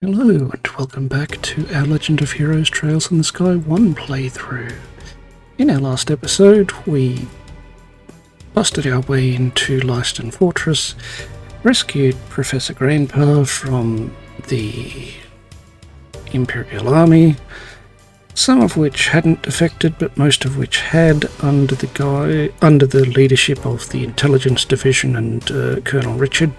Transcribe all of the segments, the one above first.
Hello and welcome back to our Legend of Heroes Trails in the Sky 1 playthrough. In our last episode we busted our way into Leiston Fortress, rescued Professor Grandpa from the Imperial Army, some of which hadn't defected but most of which had under the leadership of the Intelligence Division and Colonel Richard.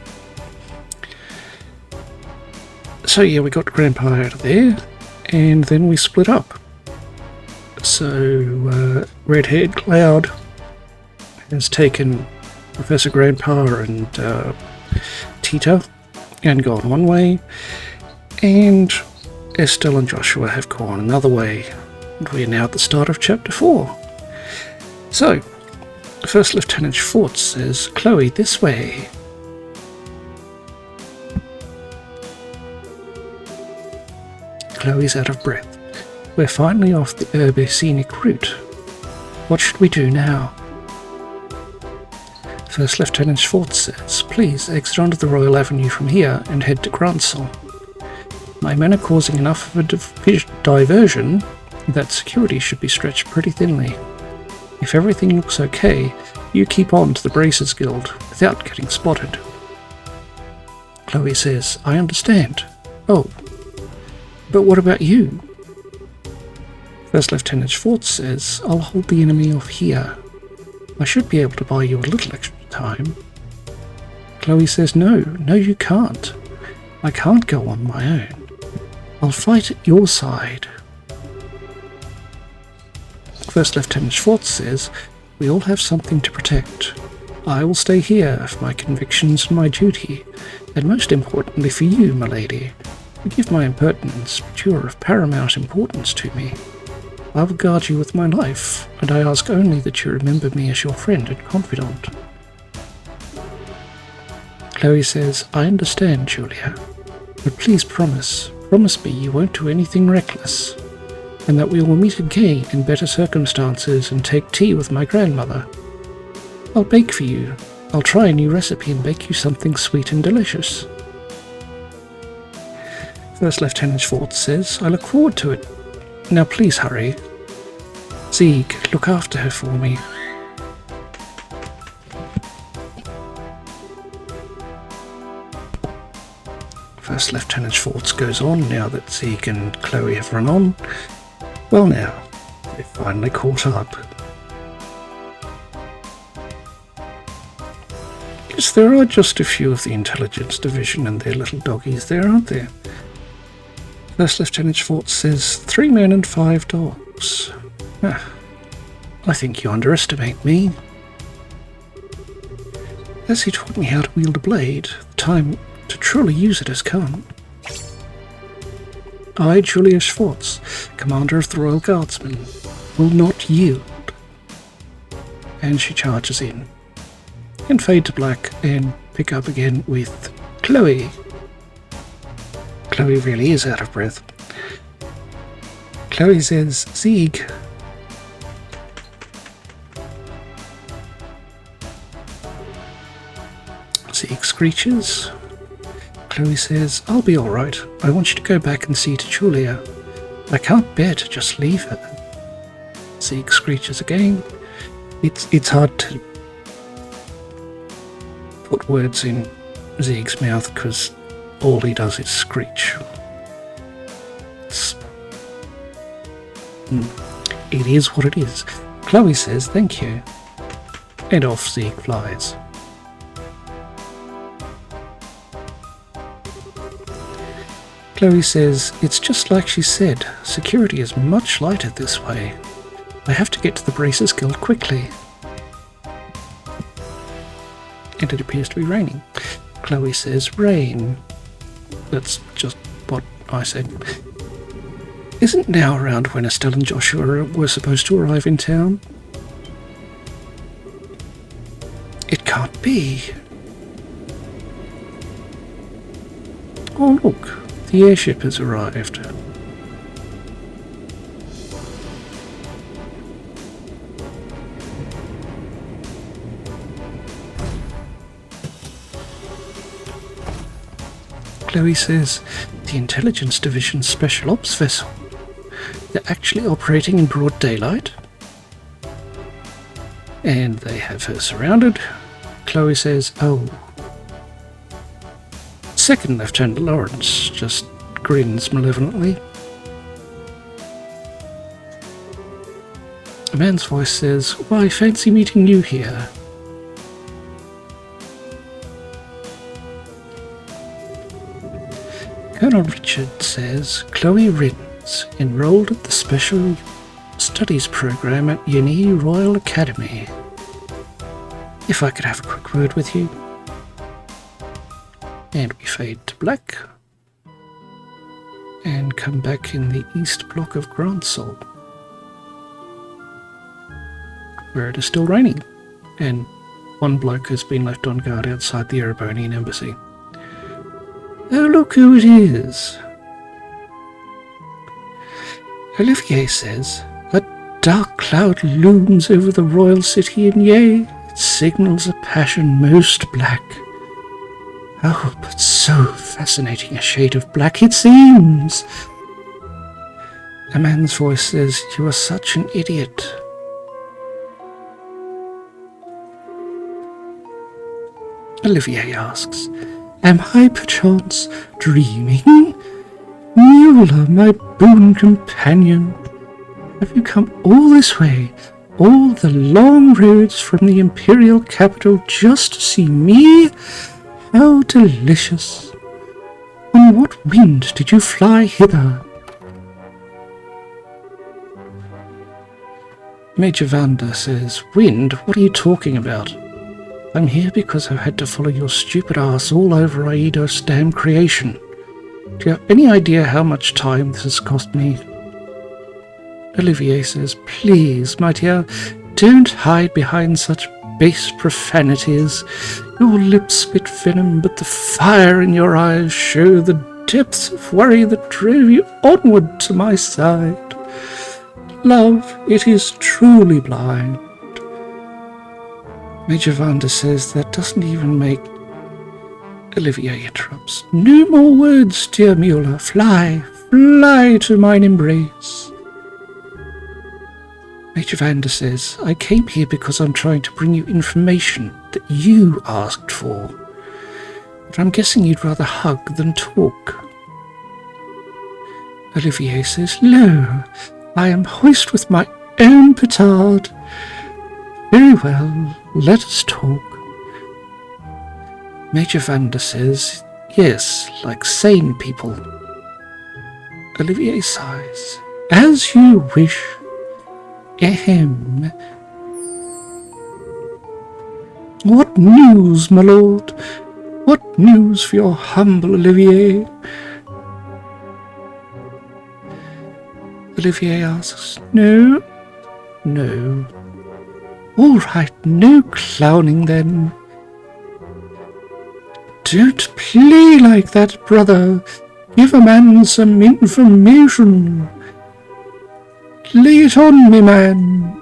So yeah, we got Grandpa out of there, and then we split up. So Red-Haired Cloud has taken Professor Grandpa and Tita and gone one way, and Estelle and Joshua have gone another way. And we are now at the start of Chapter 4. So, First Lieutenant Schwartz says, "Chloe, this way." Chloe's out of breath. We're finally off the Urbe scenic route. What should we do now? First Lieutenant Schwartz says, "Please exit onto the Royal Avenue from here and head to Grancel. My men are causing enough of a diversion that security should be stretched pretty thinly. If everything looks okay, you keep on to the Bracers Guild without getting spotted." Chloe says, "I understand. Oh, but what about you?" First Lieutenant Schwartz says, "I'll hold the enemy off here. I should be able to buy you a little extra time." Chloe says, No, you can't. I can't go on my own. I'll fight at your side." First Lieutenant Schwartz says, "We all have something to protect. I will stay here for my convictions and my duty, and most importantly for you, my lady. Forgive my impertinence, but you are of paramount importance to me. I will guard you with my life, and I ask only that you remember me as your friend and confidant." Chloe says, "I understand, Julia, but please promise me you won't do anything reckless, and that we will meet again in better circumstances and take tea with my grandmother. I'll bake for you. I'll try a new recipe and bake you something sweet and delicious." First Lieutenant Schwartz says, "I look forward to it. Now please hurry. Zieg, look after her for me." First Lieutenant Schwartz goes on now that Zieg and Chloe have run on. Well now, they've finally caught up. Yes, there are just a few of the Intelligence Division and their little doggies there, aren't there? First Lieutenant Schwartz says, 3 men and 5 dogs. I think you underestimate me. As he taught me how to wield a blade, the time to truly use it has come. I, Julia Schwartz, Commander of the Royal Guardsmen, will not yield." And she charges in. And fade to black and pick up again with Chloe. Chloe really is out of breath. Chloe says, "Zieg." Zieg screeches. Chloe says, "I'll be alright. I want you to go back and see to Julia. I can't bear to just leave her." Zieg screeches again. It's hard to put words in Zieg's mouth because all he does is screech. It is what it is. Chloe says, "Thank you." And off Zieg flies. Chloe says, "It's just like she said. Security is much lighter this way. I have to get to the Bracers Guild quickly." And it appears to be raining. Chloe says, "Rain." That's just what I said. Isn't now around when Estelle and Joshua were supposed to arrive in town? It can't be. Oh look, the airship has arrived. Chloe says, the Intelligence Division's Special Ops vessel. They're actually operating in broad daylight. And they have her surrounded. Chloe says, oh. Second Lieutenant Lawrence just grins malevolently. A man's voice says, why, fancy meeting you here. Colonel Richard says, Chloe Riddens, enrolled at the Special Studies program at Uni Royal Academy. If I could have a quick word with you. And we fade to black. And come back in the east block of Grancel, where it is still raining, and one bloke has been left on guard outside the Erebonian embassy. Oh, look who it is! Olivier says, a dark cloud looms over the royal city, and yea, it signals a passion most black. Oh, but so fascinating a shade of black it seems! A man's voice says, you are such an idiot. Olivier asks, am I perchance dreaming? Mueller, my boon companion, have you come all this way, all the long roads from the imperial capital just to see me? How delicious! On what wind did you fly hither? Major Vander says, wind? What are you talking about? I'm here because I've had to follow your stupid ass all over Aido's damn creation. Do you have any idea how much time this has cost me? Olivier says, please, my dear, don't hide behind such base profanities. Your lips spit venom, but the fire in your eyes show the depths of worry that drove you onward to my side. Love, it is truly blind. Major Vander says that doesn't even make... Olivier interrupts. No more words, dear Mueller. Fly, fly to mine embrace. Major Vander says, I came here because I'm trying to bring you information that you asked for. But I'm guessing you'd rather hug than talk. Olivier says, lo, I am hoist with my own petard. Very well, let us talk. Major Vander says, yes, like sane people. Olivier sighs. As you wish. Ahem. What news, my lord? What news for your humble Olivier? Olivier asks, no. All right, no clowning then. Don't play like that, brother. Give a man some information. Lay it on me, man.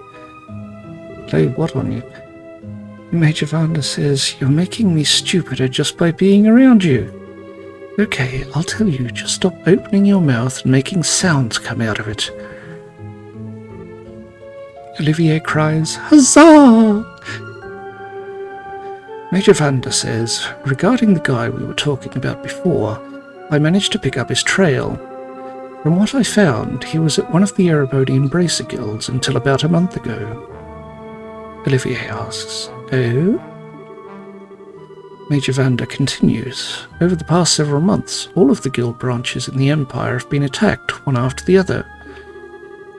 Lay what on you? Major Vander says, you're making me stupider just by being around you. Okay, I'll tell you, just stop opening your mouth and making sounds come out of it. Olivier cries, huzzah! Major Vander says, regarding the guy we were talking about before, I managed to pick up his trail. From what I found, he was at one of the Erebonian Bracer Guilds until about a month ago. Olivier asks, oh? Major Vander continues, over the past several months, all of the guild branches in the Empire have been attacked, one after the other.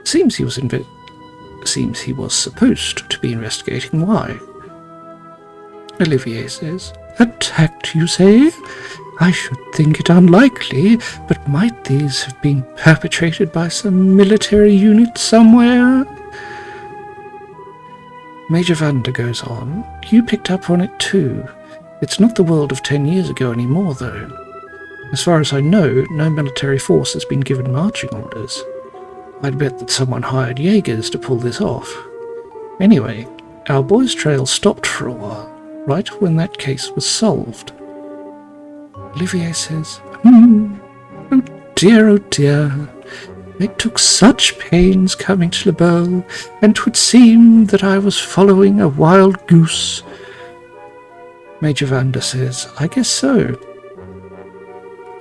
Seems he was supposed to be investigating why. Olivier says, attacked, you say? I should think it unlikely, but might these have been perpetrated by some military unit somewhere? Major Vander goes on, you picked up on it too. It's not the world of 10 years ago anymore, though. As far as I know, no military force has been given marching orders. I'd bet that someone hired Jaegers to pull this off. Anyway, our boy's trail stopped for a while, right when that case was solved. Olivier says, Oh dear, oh dear. I took such pains coming to Le Beau, and 'twould seem that I was following a wild goose. Major Vander says, I guess so.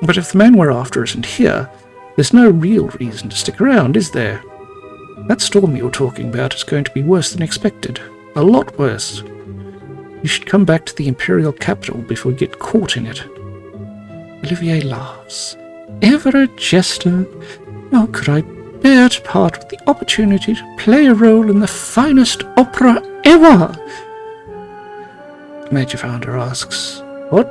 But if the man we're after isn't here, there's no real reason to stick around, is there? That storm you're talking about is going to be worse than expected. A lot worse. You should come back to the Imperial capital before we get caught in it. Olivier laughs. Ever a jester? How could I bear to part with the opportunity to play a role in the finest opera ever? Major Vander asks, What?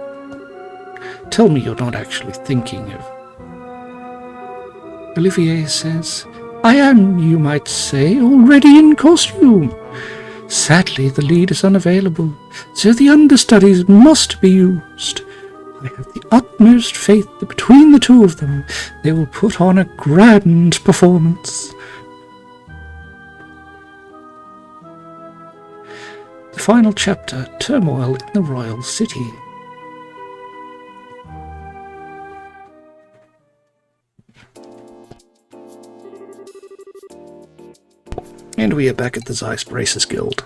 Tell me you're not actually thinking of... Olivier says, I am, you might say, already in costume. Sadly, the lead is unavailable, so the understudies must be used. I have the utmost faith that between the two of them, they will put on a grand performance. The final chapter, Turmoil in the Royal City. And we are back at the Zeiss Bracers Guild.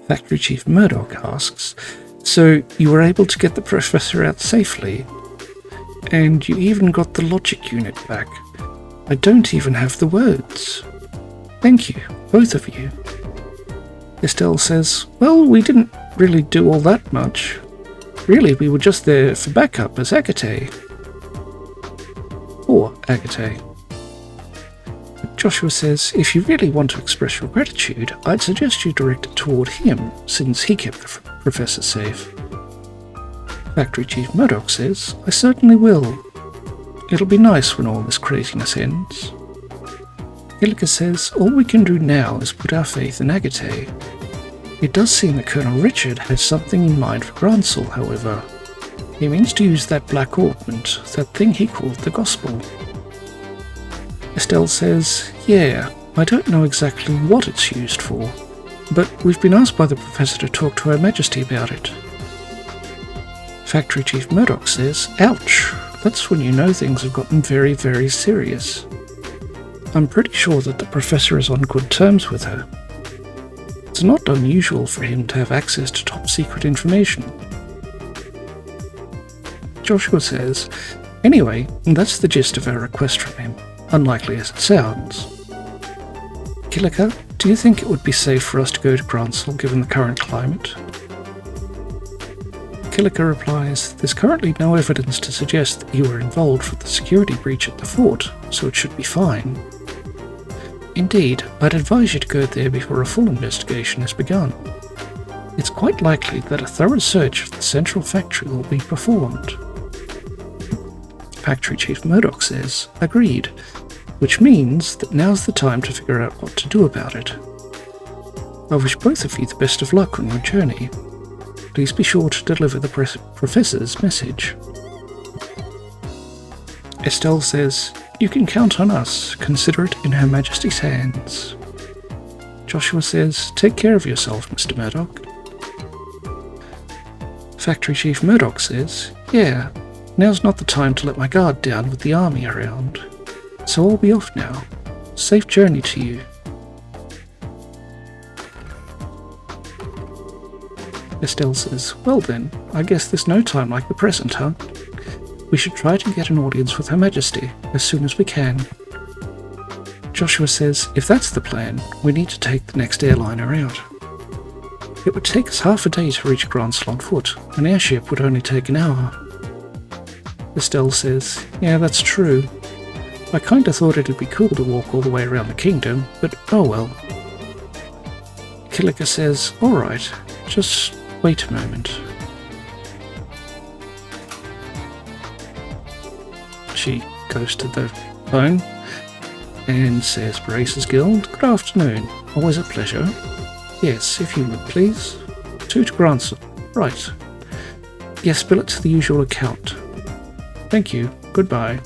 Factory Chief Murdoch asks, So you were able to get the professor out safely? And you even got the logic unit back. I don't even have the words. Thank you, both of you. Estelle says, Well, we didn't really do all that much. Really, we were just there for backup as Agate. Or Agate. Joshua says, if you really want to express your gratitude, I'd suggest you direct it toward him, since he kept the professor safe. Factory Chief Murdoch says, I certainly will. It'll be nice when all this craziness ends. Illica says, all we can do now is put our faith in Agate. It does seem that Colonel Richard has something in mind for Grancel, however. He means to use that black ornament, that thing he called the Gospel. Estelle says, yeah, I don't know exactly what it's used for, but we've been asked by the professor to talk to Her Majesty about it. Factory Chief Murdoch says, ouch, that's when you know things have gotten very, very serious. I'm pretty sure that the professor is on good terms with her. It's not unusual for him to have access to top-secret information. Joshua says, anyway, that's the gist of our request from him. Unlikely as it sounds. Killica, do you think it would be safe for us to go to Grancel given the current climate? Killica replies, there's currently no evidence to suggest that you were involved with the security breach at the fort, so it should be fine. Indeed, I'd advise you to go there before a full investigation has begun. It's quite likely that a thorough search of the central factory will be performed. Factory Chief Murdoch says, agreed, which means that now's the time to figure out what to do about it. I wish both of you the best of luck on your journey. Please be sure to deliver the professor's message. Estelle says, you can count on us, consider it in Her Majesty's hands. Joshua says, take care of yourself, Mr. Murdoch. Factory Chief Murdoch says, yeah, now's not the time to let my guard down with the army around. So I'll be off now. Safe journey to you. Estelle says, well then, I guess there's no time like the present, huh? We should try to get an audience with Her Majesty as soon as we can. Joshua says, if that's the plan, we need to take the next airliner out. It would take us half a day to reach Grancel on foot. An airship would only take an hour. Estelle says, yeah, that's true. I kinda thought it'd be cool to walk all the way around the kingdom, but oh well. Killica says, alright, just wait a moment. She goes to the phone and says, Bracers Guild, good afternoon, always a pleasure. Yes, if you would please. 2 to Grancel. Right. Yes, bill it to the usual account. Thank you. Goodbye.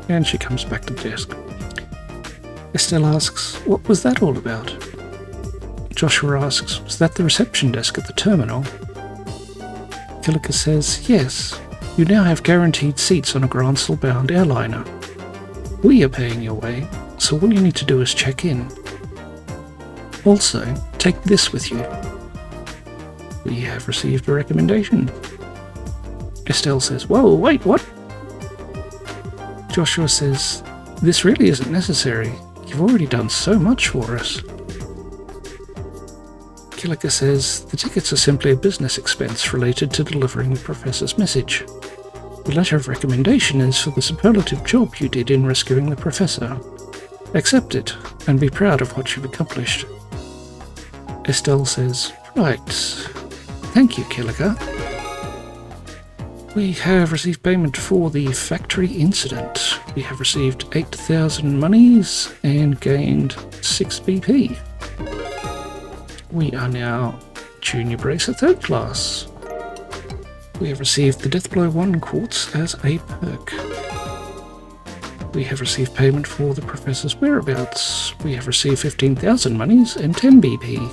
And she comes back to the desk. Estelle asks, what was that all about? Joshua asks, was that the reception desk at the terminal? Killica says, yes. You now have guaranteed seats on a Grancel-bound airliner. We are paying your way, so all you need to do is check in. Also, take this with you. We have received a recommendation. Estelle says, "Whoa, wait, what?" Joshua says, "This really isn't necessary. You've already done so much for us." Killiker says, "The tickets are simply a business expense related to delivering the professor's message. The letter of recommendation is for the superlative job you did in rescuing the professor. Accept it, and be proud of what you've accomplished." Estelle says, "Right. Thank you, Killiker. We have received payment for the factory incident. We have received 8,000 monies and gained 6 BP. We are now Junior Bracer 3rd class. We have received the Deathblow 1 quartz as a perk. We have received payment for the professor's whereabouts. We have received 15,000 monies and 10 BP.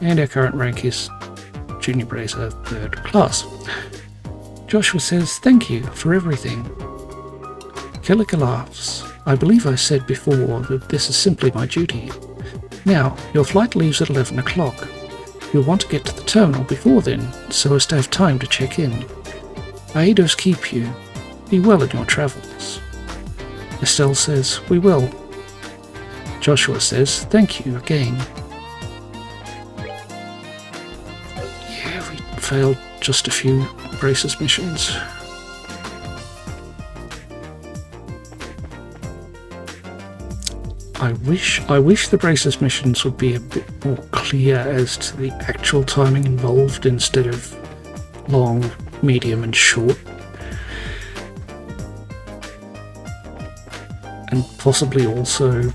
And our current rank is Junior Bracer 3rd class." Joshua says, "Thank you for everything." Killiker laughs. "I believe I said before that this is simply my duty. Now, your flight leaves at 11 o'clock. You'll want to get to the terminal before then, so as to have time to check in. Aidos keep you. Be well in your travels." Estelle says, "We will." Joshua says, "Thank you again." Yeah, we failed just a few Braces missions. I wish the Braces missions would be a bit more clear as to the actual timing involved instead of long, medium and short. And possibly also,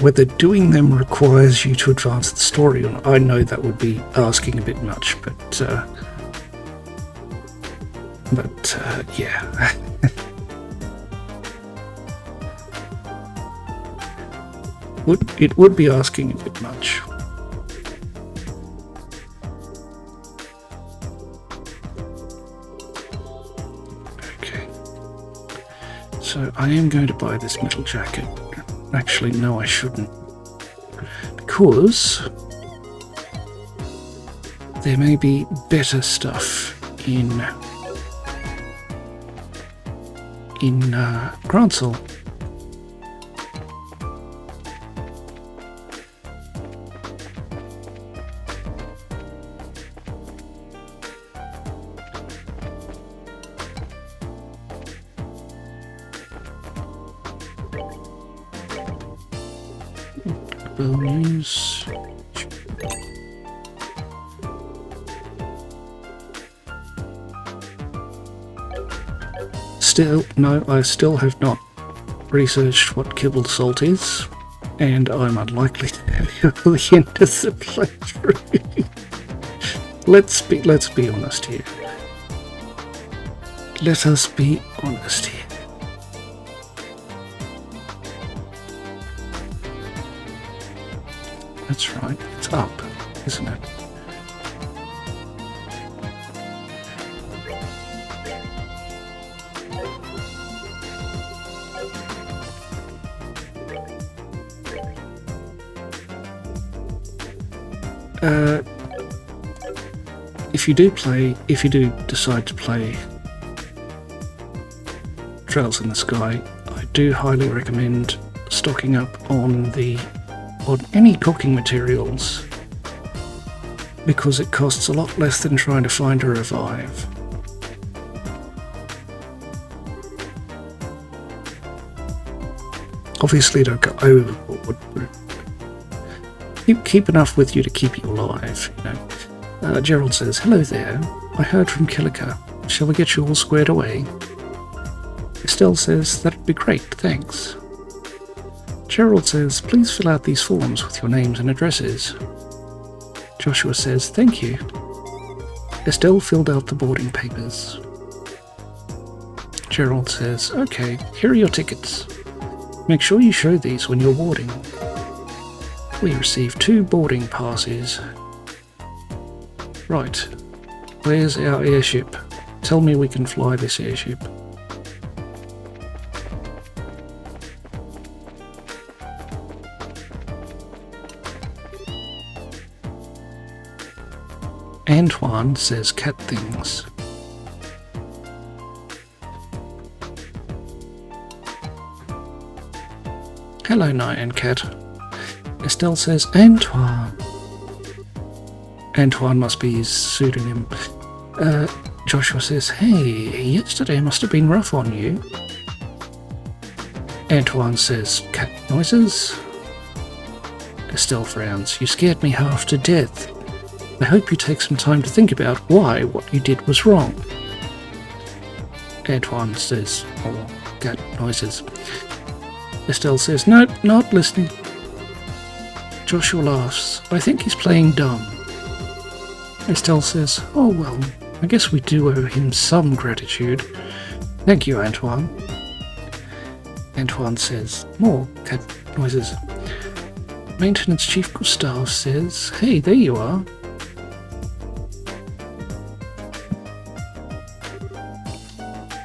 whether doing them requires you to advance the story or not. I know that would be asking a bit much, but yeah. It would be asking a bit much. Okay. So I am going to buy this metal jacket. Actually, no, I shouldn't. Because there may be better stuff in Grancel. News. No, I still have not researched what kibbled salt is, and I'm unlikely to have you at the end of the playthrough. Let's be honest here. Let us be honest here. That's right, it's up, isn't it? If you do decide to play Trails in the Sky, I do highly recommend stocking up on any cooking materials, because it costs a lot less than trying to find a revive. Obviously don't go overboard, but keep enough with you to keep you alive, you know. Gerald says, "Hello there. I heard from Killiker. Shall we get you all squared away?" Estelle says, "That'd be great, thanks." Gerald says, "Please fill out these forms with your names and addresses." Joshua says, "Thank you." Estelle filled out the boarding papers. Gerald says, "Okay, here are your tickets. Make sure you show these when you're boarding." We received 2 boarding passes. Right. Where's our airship? Tell me we can fly this airship. Antoine says cat things. Hello, Nyan Cat. Estelle says Antoine. Antoine must be his pseudonym. Joshua says, hey, yesterday must have been rough on you. Antoine says, cat noises. Estelle frowns. You scared me half to death. I hope you take some time to think about why what you did was wrong. Antoine says, oh, cat noises. Estelle says, nope, not listening. Joshua laughs. I think he's playing dumb. Estelle says, oh well, I guess we do owe him some gratitude. Thank you, Antoine. Antoine says, more cat noises. Maintenance Chief Gustave says, hey, there you are.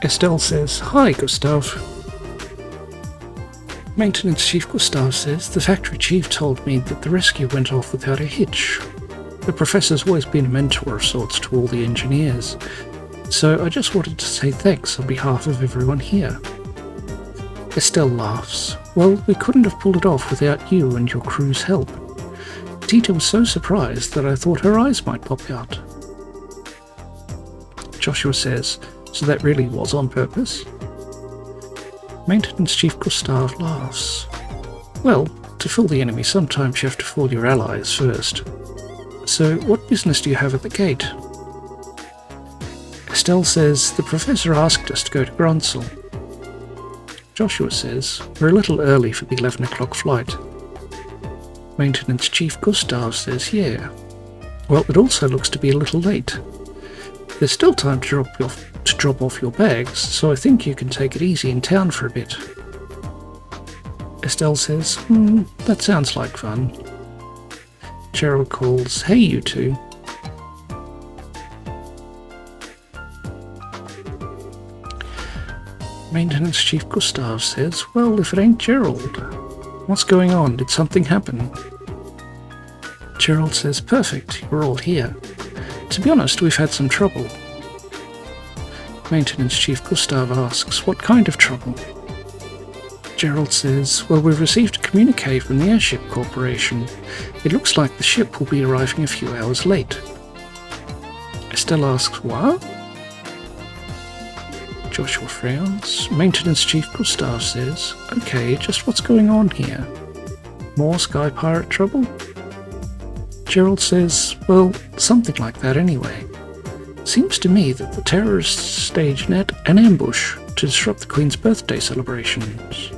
Estelle says, hi, Gustave. Maintenance Chief Gustave says, the factory chief told me that the rescue went off without a hitch. The professor's always been a mentor of sorts to all the engineers, so I just wanted to say thanks on behalf of everyone here. Estelle laughs. Well, we couldn't have pulled it off without you and your crew's help. Tita was so surprised that I thought her eyes might pop out. Joshua says, so that really was on purpose? Maintenance Chief Gustave laughs. Well, to fool the enemy, sometimes you have to fool your allies first. So, what business do you have at the gate? Estelle says, the professor asked us to go to Grancel. Joshua says, we're a little early for the 11 o'clock flight. Maintenance Chief Gustave says, yeah. Well, it also looks to be a little late. There's still time to drop off your bags, so I think you can take it easy in town for a bit. Estelle says, that sounds like fun. Gerald calls, hey you two. Maintenance Chief Gustave says, well, if it ain't Gerald. What's going on? Did something happen? Gerald says, perfect, you're all here. To be honest, we've had some trouble. Maintenance Chief Gustave asks, what kind of trouble? Gerald says, well, we've received a communique from the Airship Corporation. It looks like the ship will be arriving a few hours late. Estelle asks, what? Joshua frowns. Maintenance Chief Gustave says, okay, just what's going on here? More Sky Pirate trouble? Gerald says, well, something like that anyway. Seems to me that the terrorists staged an ambush to disrupt the Queen's birthday celebrations.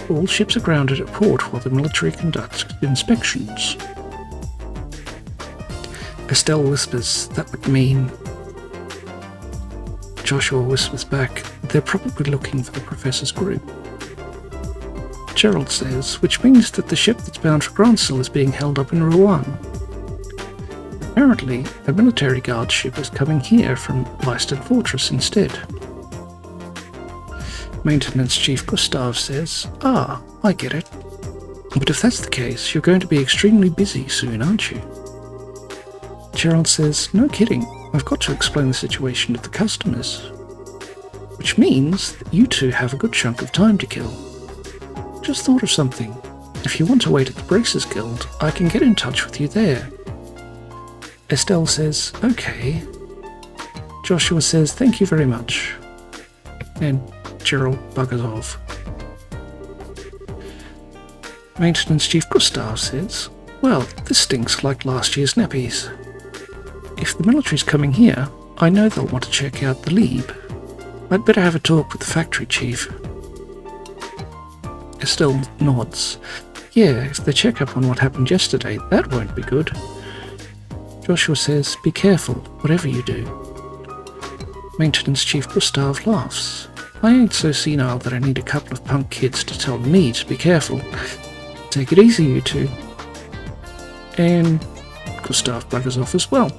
All ships are grounded at port while the military conducts inspections. Estelle whispers, that would mean... Joshua whispers back, they're probably looking for the professor's group. Gerald says, which means that the ship that's bound for Grancel is being held up in Rouen. Apparently, a military guard ship is coming here from Leicester Fortress instead. Maintenance Chief Gustave says, I get it. But if that's the case, you're going to be extremely busy soon, aren't you? Gerald says, no kidding, I've got to explain the situation to the customers. Which means that you two have a good chunk of time to kill. Just thought of something. If you want to wait at the Bracers Guild, I can get in touch with you there. Estelle says, okay. Joshua says, thank you very much. And Gerald buggers off. Maintenance Chief Gustave says, well, this stinks like last year's nappies. If the military's coming here, I know they'll want to check out the Lieb. I'd better have a talk with the factory chief. Estelle nods. Yeah, if they check up on what happened yesterday, that won't be good. Joshua says, be careful, whatever you do. Maintenance Chief Gustave laughs. I ain't so senile that I need a couple of punk kids to tell me to be careful. Take it easy, you two. and Gustav buggers off as well.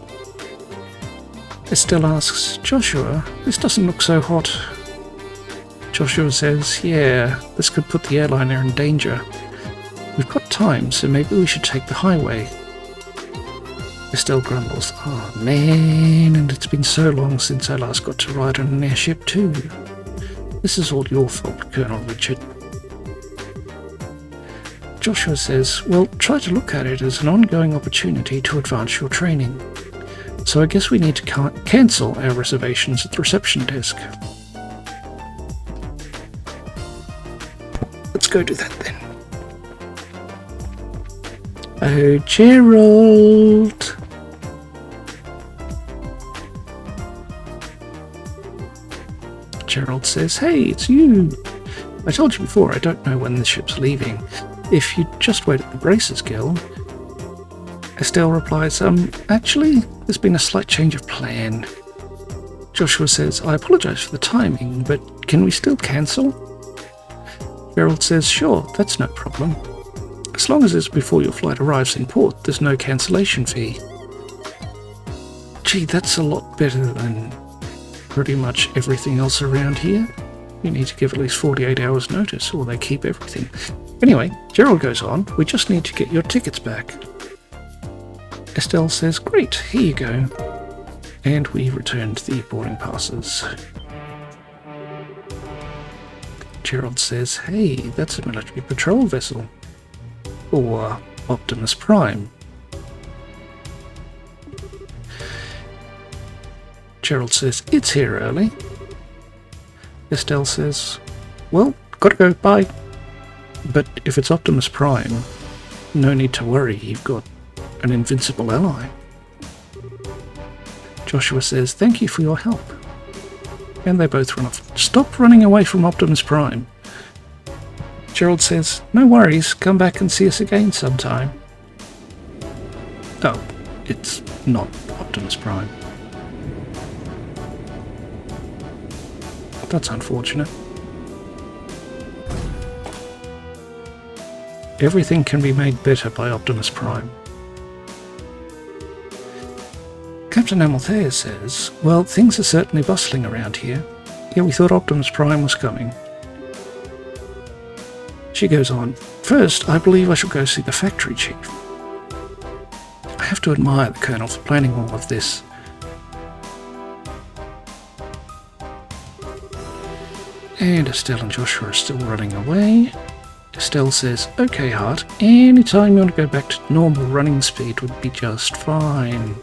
Estelle asks, Joshua, this doesn't look so hot. Joshua says, yeah, this could put the airliner in danger. We've got time, so maybe we should take the highway. Estelle grumbles, oh man, and it's been so long since I last got to ride on an airship too. This is all your fault, Colonel Richard. Joshua says, well, try to look at it as an ongoing opportunity to advance your training. So I guess we need to cancel our reservations at the reception desk. Let's go do that then. Oh, Gerald! Gerald says, hey, it's you! I told you before, I don't know when the ship's leaving. If you just wait at the Braces Guild. Estelle replies, actually, there's been a slight change of plan. Joshua says, I apologise for the timing, but can we still cancel? Gerald says, sure, that's no problem. As long as it's before your flight arrives in port, there's no cancellation fee. Gee, that's a lot better than pretty much everything else around here. You need to give at least 48 hours notice or they keep everything. Anyway, Gerald goes on, we just need to get your tickets back. Estelle says, great, here you go. And we returned the boarding passes. Gerald says, hey, that's a military patrol vessel. Or Optimus Prime. Gerald says, it's here early. Estelle says, well, gotta go, bye. But if it's Optimus Prime, no need to worry, you've got an invincible ally. Joshua says, thank you for your help. And they both run off. Stop running away from Optimus Prime. Gerald says, no worries, come back and see us again sometime. Oh, it's not Optimus Prime. That's unfortunate. Everything can be made better by Optimus Prime. Captain Amalthea says, well, things are certainly bustling around here. Yeah, we thought Optimus Prime was coming. She goes on, first, I believe I shall go see the factory chief. I have to admire the Colonel for planning all of this. And Estelle and Joshua are still running away. Estelle says, okay, Hart, any time you want to go back to normal running speed would be just fine.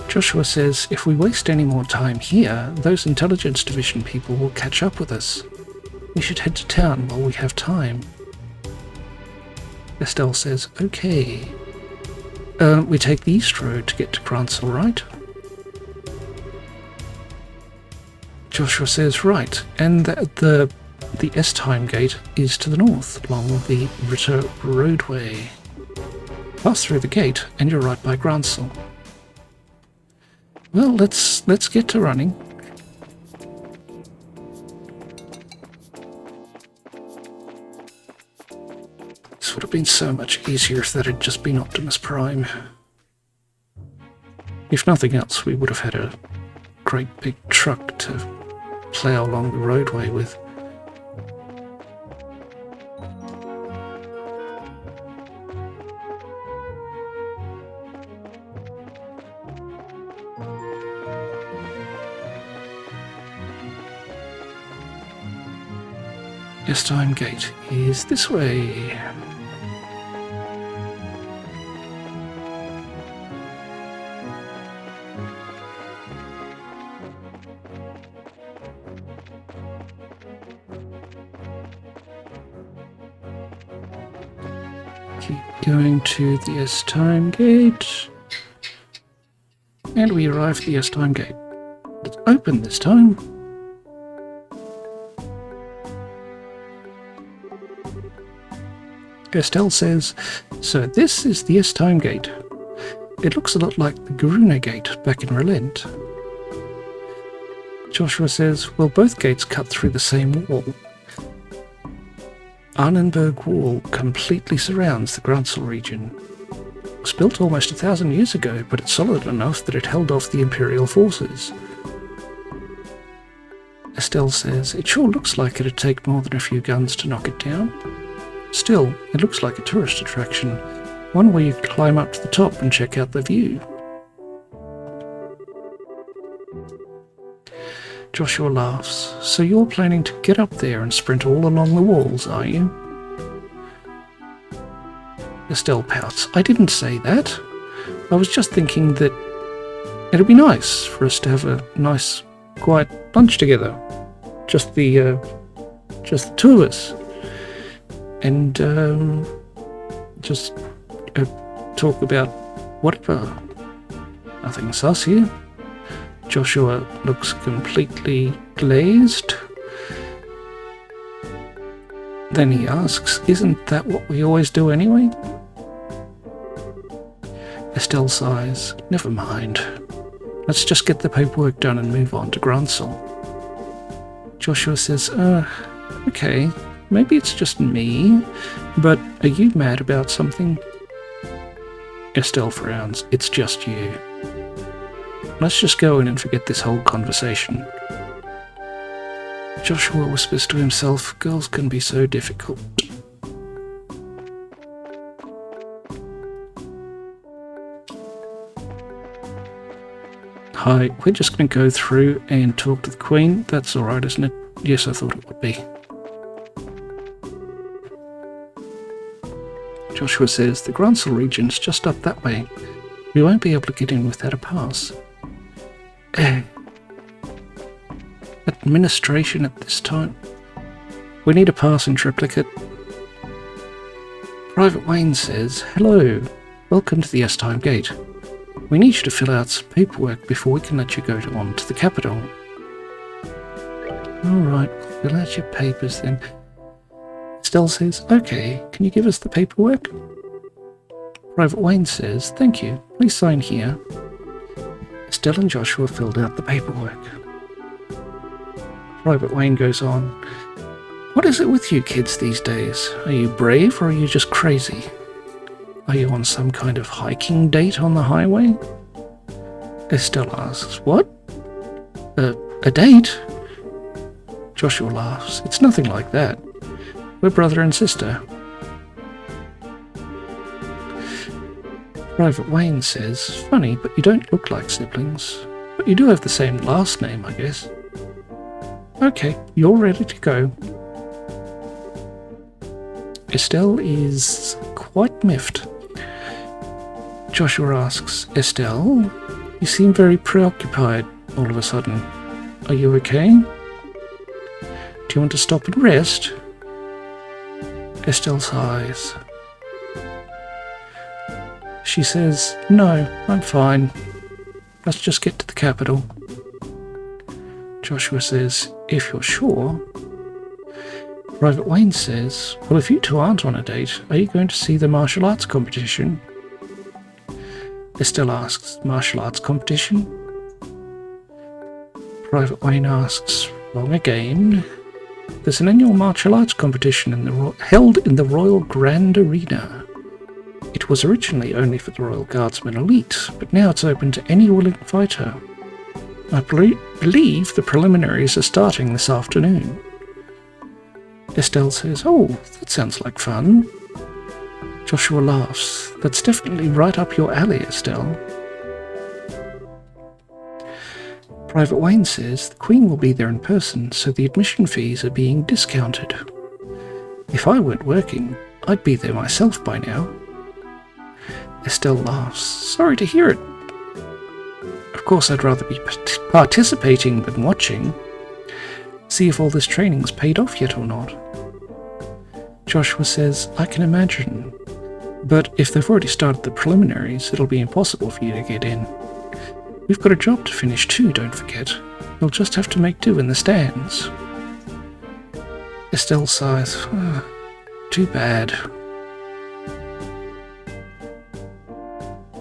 Joshua says, if we waste any more time here, those intelligence division people will catch up with us. We should head to town while we have time. Estelle says, okay. We take the east road to get to Grancel, right? Joshua says, right, and the S-Time gate is to the north, along the Ritter roadway. Pass through the gate, and you're right by Grancel. Well, let's get to running. This would have been so much easier if that had just been Optimus Prime. If nothing else, we would have had a great big truck to plough along the roadway with. S-Time gate is this way. Keep going to the S-Time gate. And we arrive at the S-Time gate. It's open this time. Estelle says, so this is the S-Time gate. It looks a lot like the Garuna gate back in Relent. Joshua says, well, both gates cut through the same wall. Arnenberg Wall completely surrounds the Grancel region. was built almost 1,000 years ago, but it's solid enough that it held off the Imperial forces. Estelle says, it sure looks like it'd take more than a few guns to knock it down. Still, it looks like a tourist attraction, one where you could climb up to the top and check out the view. Joshua laughs. So you're planning to get up there and sprint all along the walls, are you? Estelle pouts. I didn't say that. I was just thinking that it'd be nice for us to have a nice, quiet lunch together. Just the two of us. And just talk about whatever. Nothing sus here. Joshua looks completely glazed. Then he asks, isn't that what we always do anyway? Estelle sighs, never mind. Let's just get the paperwork done and move on to Grancel. Joshua says, okay, maybe it's just me, but are you mad about something? Estelle frowns, it's just you. Let's just go in and forget this whole conversation. Joshua whispers to himself, girls can be so difficult. Hi, we're just going to go through and talk to the Queen. That's alright, isn't it? Yes, I thought it would be. Joshua says, the Grancel region's just up that way. We won't be able to get in without a pass. Administration at this time. We need a pass in triplicate. Private Wayne says, hello, welcome to the S-Time Gate. We need you to fill out some paperwork before we can let you go on to the capital. Alright, fill out your papers then. Estelle says, okay, can you give us the paperwork? Private Wayne says, thank you, please sign here. Estelle and Joshua filled out the paperwork. Private Wayne goes on, what is it with you kids these days? Are you brave or are you just crazy? Are you on some kind of hiking date on the highway? Estelle asks, what? A date? Joshua laughs, it's nothing like that. We're brother and sister. Private Wayne says, funny, but you don't look like siblings. But you do have the same last name, I guess. Okay, you're ready to go. Estelle is quite miffed. Joshua asks, Estelle, you seem very preoccupied all of a sudden. Are you okay? Do you want to stop and rest? Estelle sighs. She says, no, I'm fine. Let's just get to the capital. Joshua says, if you're sure. Private Wayne says, well, if you two aren't on a date, are you going to see the martial arts competition? Estelle asks, martial arts competition? Private Wayne asks, wrong again. There's an annual martial arts competition held in the Royal Grand Arena. It was originally only for the Royal Guardsmen elite, but now it's open to any willing fighter. I believe the preliminaries are starting this afternoon. Estelle says, oh, that sounds like fun. Joshua laughs. That's definitely right up your alley, Estelle. Private Wayne says the Queen will be there in person, so the admission fees are being discounted. If I weren't working, I'd be there myself by now. Estelle laughs. Sorry to hear it. Of course, I'd rather be participating than watching. See if all this training's paid off yet or not. Joshua says, I can imagine. But if they've already started the preliminaries, it'll be impossible for you to get in. We've got a job to finish too, don't forget. You'll just have to make do in the stands. Estelle sighs. Too bad.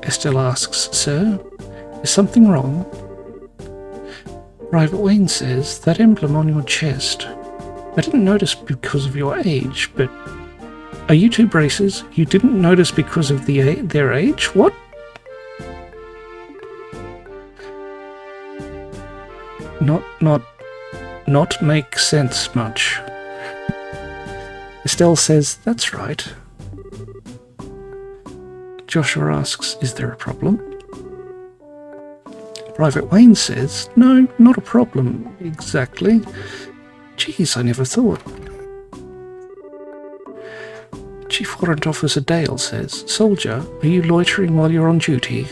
Estelle asks, sir, is something wrong? Private Wayne says, that emblem on your chest. I didn't notice because of your age, but Are you two braces? You didn't notice because of their age? What? Not make sense much. Estelle says, that's right. Joshua asks, is there a problem? Private Wayne says, no, not a problem, exactly. Geez, I never thought. Chief Warrant Officer Dale says, Soldier, are you loitering while you're on duty?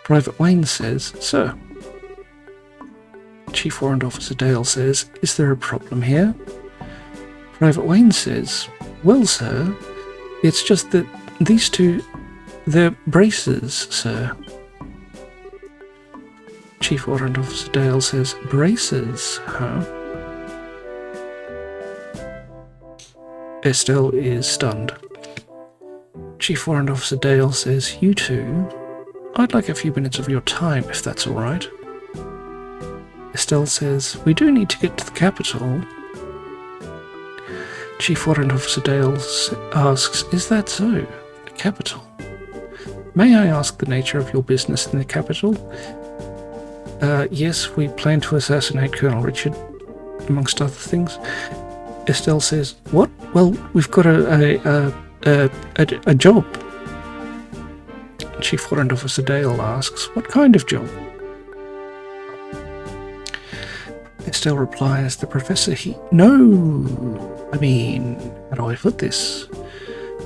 Private Wayne says, Sir. Chief Warrant Officer Dale says, is there a problem here? Private Wayne says, well, sir, it's just that these two, they're braces, sir. Chief Warrant Officer Dale says, braces, huh? Estelle is stunned. Chief Warrant Officer Dale says, you two, I'd like a few minutes of your time, if that's all right. Estelle says, we do need to get to the capital. Chief Warrant Officer Dale asks, is that so? The capital? May I ask the nature of your business in the capital? Yes, we plan to assassinate Colonel Richard, amongst other things. Estelle says, what? Well, we've got a job. Chief Warrant Officer Dale asks, what kind of job? Estelle replies, the professor, how do I put this?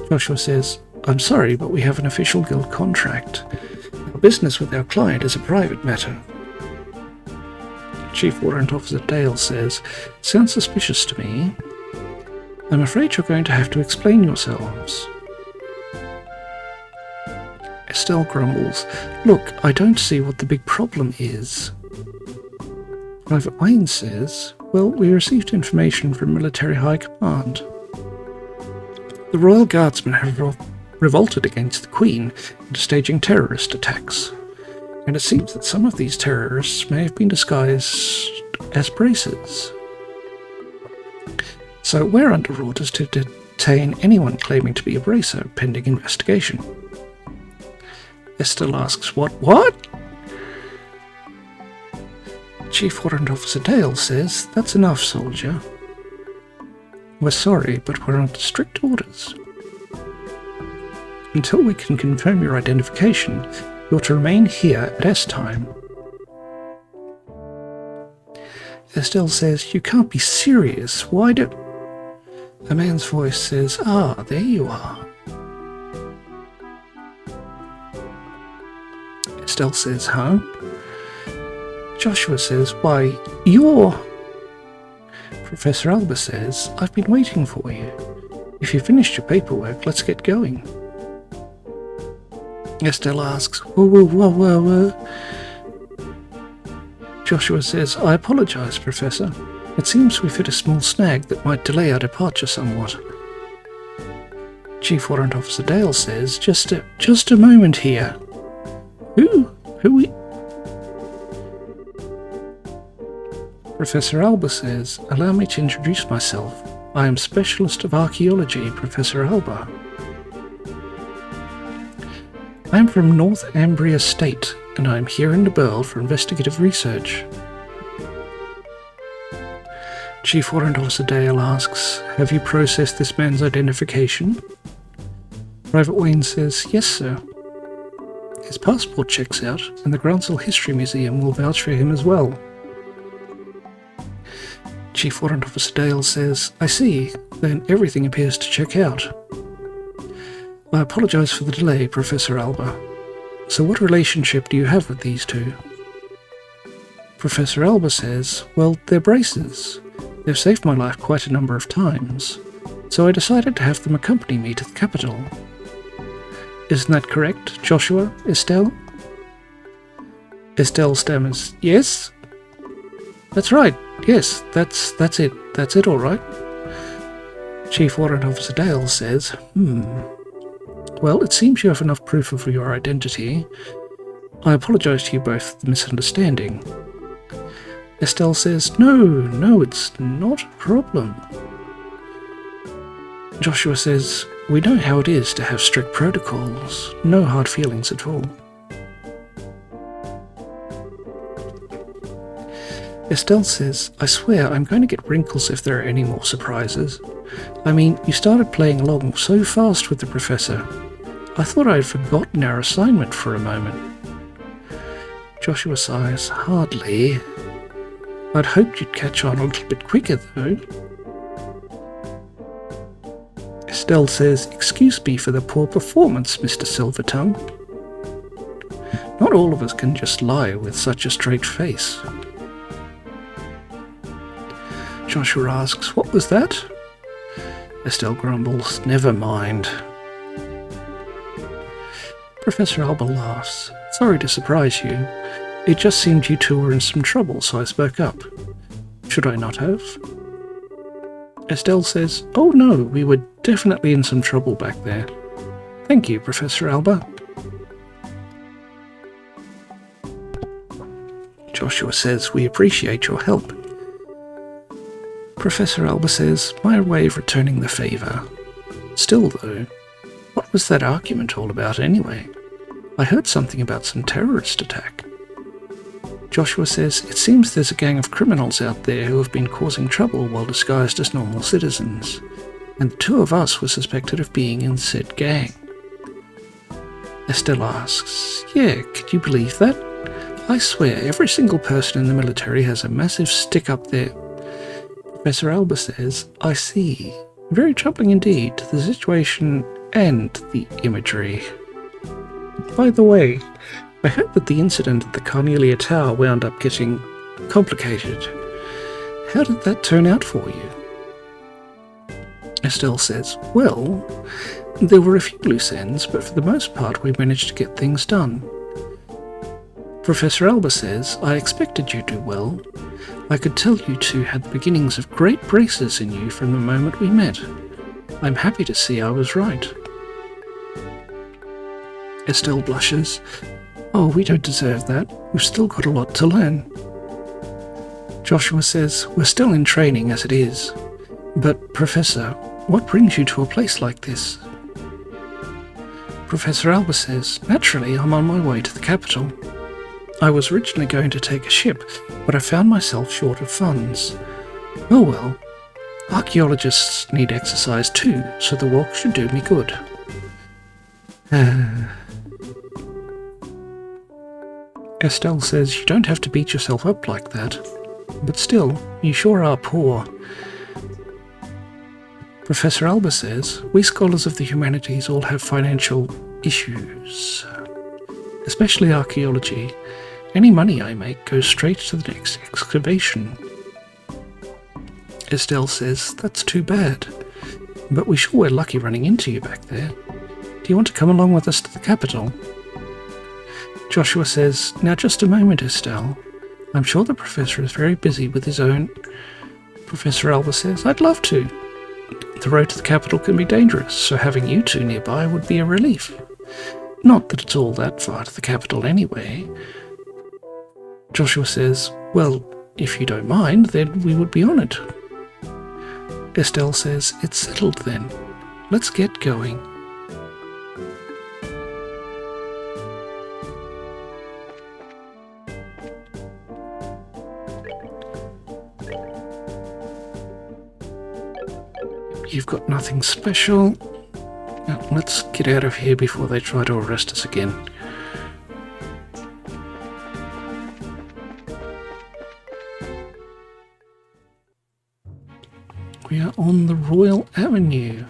Joshua says, I'm sorry, but we have an official guild contract. Our business with our client is a private matter. Chief Warrant Officer Dale says, sounds suspicious to me. I'm afraid you're going to have to explain yourselves. Estelle grumbles, look, I don't see what the big problem is. Private Wayne says, well, we received information from military high command. The Royal Guardsmen have revolted against the Queen and are staging terrorist attacks. And it seems that some of these terrorists may have been disguised as braces. So we're under orders to detain anyone claiming to be a bracer pending investigation. Estelle asks, what? Chief Warrant Officer Dale says, that's enough, soldier. We're sorry, but we're under strict orders. Until we can confirm your identification, you're to remain here at S-time. Estelle says, you can't be serious. Why do... A man's voice says, there you are. Estelle says, huh? Joshua says, why, you're... Professor Alba says, I've been waiting for you. If you finished your paperwork, let's get going. Estelle asks, whoa. Joshua says, I apologize, Professor. It seems we've hit a small snag that might delay our departure somewhat. Chief Warrant Officer Dale says, just a moment here. Who we... Professor Alba says, allow me to introduce myself. I am Specialist of Archaeology, Professor Alba. I am from North Ambria State, and I am here in the Burl for investigative research. Chief Warrant Officer Dale asks, have you processed this man's identification? Private Wayne says, yes, sir. His passport checks out, and the Grancel History Museum will vouch for him as well. Chief Warrant Officer Dale says, I see, then everything appears to check out. I apologize for the delay, Professor Alba. So what relationship do you have with these two? Professor Alba says, well, they're braces. They've saved my life quite a number of times, so I decided to have them accompany me to the capital. Isn't that correct, Joshua, Estelle? Estelle stammers, yes? That's right, yes, that's it. That's it, all right. Chief Warrant Officer Dale says, Well, it seems you have enough proof of your identity. I apologize to you both for the misunderstanding. Estelle says, No, it's not a problem. Joshua says, "We know how it is to have strict protocols. No hard feelings at all." Estelle says, "I swear I'm going to get wrinkles if there are any more surprises. I mean, you started playing along so fast with the professor. I thought I'd forgotten our assignment for a moment." Joshua sighs, "Hardly. I'd hoped you'd catch on a little bit quicker, though." Estelle says, "Excuse me for the poor performance, Mr. Silvertongue. Not all of us can just lie with such a straight face." Joshua asks, "What was that?" Estelle grumbles, "Never mind." Professor Alba laughs. "Sorry to surprise you. It just seemed you two were in some trouble, so I spoke up. Should I not have?" Estelle says, "Oh no, we were definitely in some trouble back there. Thank you, Professor Alba." Joshua says, "We appreciate your help." Professor Alba says, "My way of returning the favour. Still, though, what was that argument all about anyway? I heard something about some terrorist attack." Joshua says, "It seems there's a gang of criminals out there who have been causing trouble while disguised as normal citizens, and the two of us were suspected of being in said gang." Estelle asks, "Yeah, could you believe that? I swear every single person in the military has a massive stick up there." Professor Alba says, "I see. Very troubling indeed, the situation and the imagery. By the way, I heard that the incident at the Cornelia Tower wound up getting complicated. How did that turn out for you?" Estelle says, "Well, there were a few loose ends, but for the most part we managed to get things done." Professor Alba says, "I expected you to do well. I could tell you two had the beginnings of great braces in you from the moment we met. I'm happy to see I was right." Estelle blushes. "Oh, we don't deserve that. We've still got a lot to learn." Joshua says, "We're still in training as it is. But, Professor, what brings you to a place like this?" Professor Alba says, "Naturally, I'm on my way to the capital. I was originally going to take a ship, but I found myself short of funds. Oh well, archaeologists need exercise too, so the walk should do me good." Estelle says, "You don't have to beat yourself up like that. But still, you sure are poor." Professor Alba says, "We scholars of the humanities all have financial issues, especially archaeology. Any money I make goes straight to the next excavation." Estelle says, "That's too bad. But we sure were lucky running into you back there. Do you want to come along with us to the capital?" Joshua says, "Now just a moment, Estelle. I'm sure the professor is very busy with his own..." Professor Alba says, "I'd love to. The road to the capital can be dangerous, so having you two nearby would be a relief. Not that it's all that far to the capital anyway." Joshua says, "Well, if you don't mind, then we would be on it." Estelle says, "It's settled then. Let's get going." You've got nothing special. Now, let's get out of here before they try to arrest us again. We are on the Royal Avenue.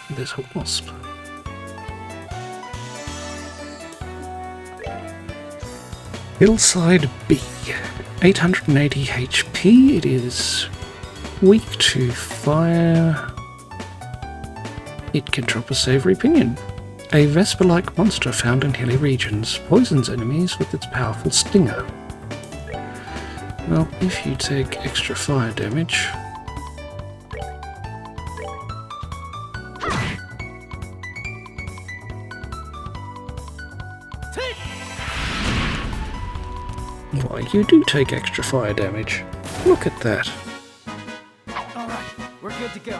There's a wasp. Hillside B. 880 HP. It is weak to fire. It can drop a savoury pinion. A Vesper-like monster found in hilly regions. Poisons enemies with its powerful stinger. Well, if you take extra fire damage... Why, you do take extra fire damage. Look at that. All right, we're good to go.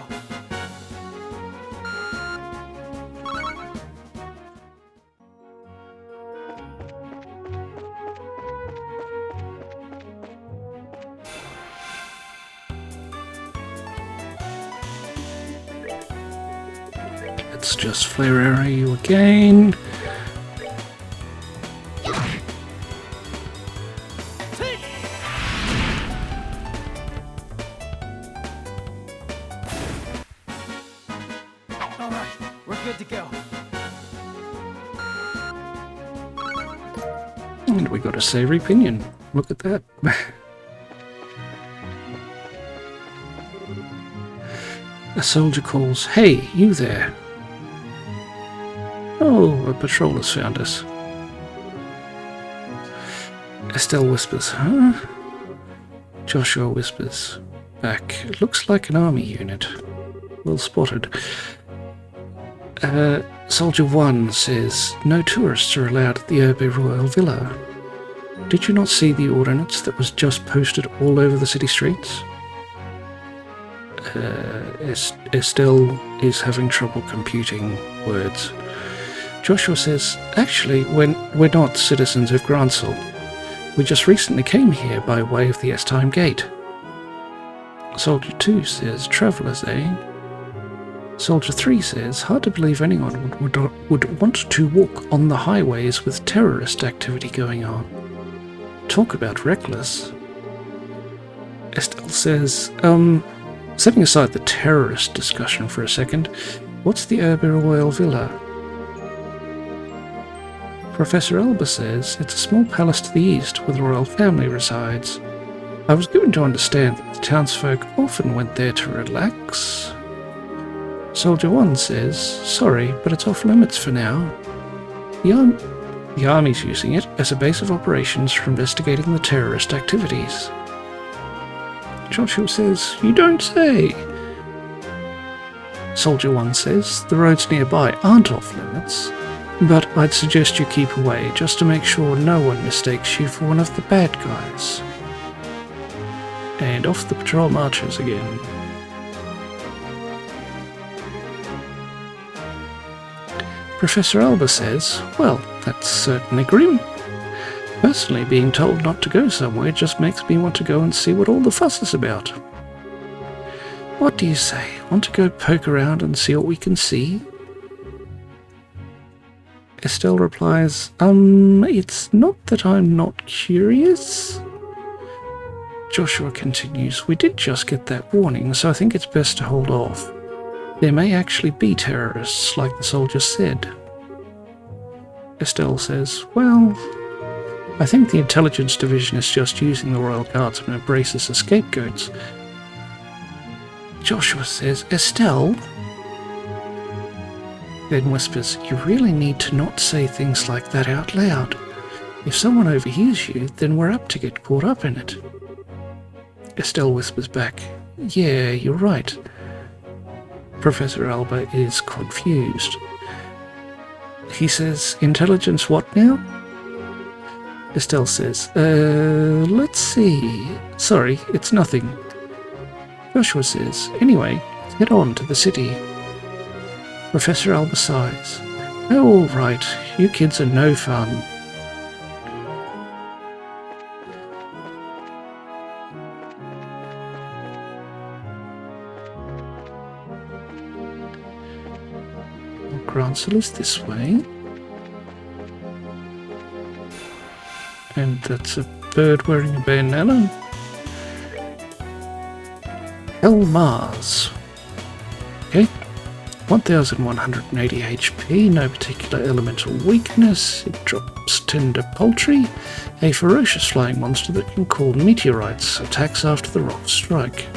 Let's just flare arrow you again. All right, we're good to go. And we got a savory pinion. Look at that. A soldier calls, "Hey, you there." Oh, a patrol has found us. Estelle whispers, "Huh?" Joshua whispers back, "Looks like an army unit." Well spotted. Soldier 1 says, "No tourists are allowed at the Herbe Royal Villa." Did you not see the ordinance that was just posted all over the city streets? Estelle is having trouble computing words. Joshua says, "Actually, we're not citizens of Grancel. We just recently came here by way of the Estime Gate." Soldier 2 says, "Travellers, eh?" Soldier 3 says, "Hard to believe anyone would want to walk on the highways with terrorist activity going on. Talk about reckless." Estelle says, setting aside the terrorist discussion for a second, what's the Herbe Royal Villa?" Professor Alba says, "It's a small palace to the east where the royal family resides. I was given to understand that the townsfolk often went there to relax." Soldier 1 says, "Sorry, but it's off limits for now. The army's using it as a base of operations for investigating the terrorist activities." Joshua says, "You don't say." Soldier 1 says, "The roads nearby aren't off limits, but I'd suggest you keep away just to make sure no one mistakes you for one of the bad guys." And off the patrol marches again. Professor Alba says, "Well, that's certainly grim. Personally, being told not to go somewhere just makes me want to go and see what all the fuss is about. What do you say? Want to go poke around and see what we can see?" Estelle replies, It's not that I'm not curious." Joshua continues, "We did just get that warning, so I think it's best to hold off. There may actually be terrorists, like the soldier said." Estelle says, "Well, I think the intelligence division is just using the Royal Guardsmen and braces as scapegoats." Joshua says, "Estelle," then whispers, "You really need to not say things like that out loud. If someone overhears you, then we're apt to get caught up in it." Estelle whispers back, "Yeah, you're right." Professor Alba is confused. He says, "Intelligence what now?" Estelle says, let's see. Sorry, it's nothing." Joshua says, "Anyway, let's get on to the city." Professor Alba sighs. "Oh, all right, you kids are no fun." Grancel is this way. And that's a bird wearing a bandana. Hell Mars. Okay. 1180 HP, no particular elemental weakness. It drops tender poultry, a ferocious flying monster that can call meteorites, attacks after the rocks strike.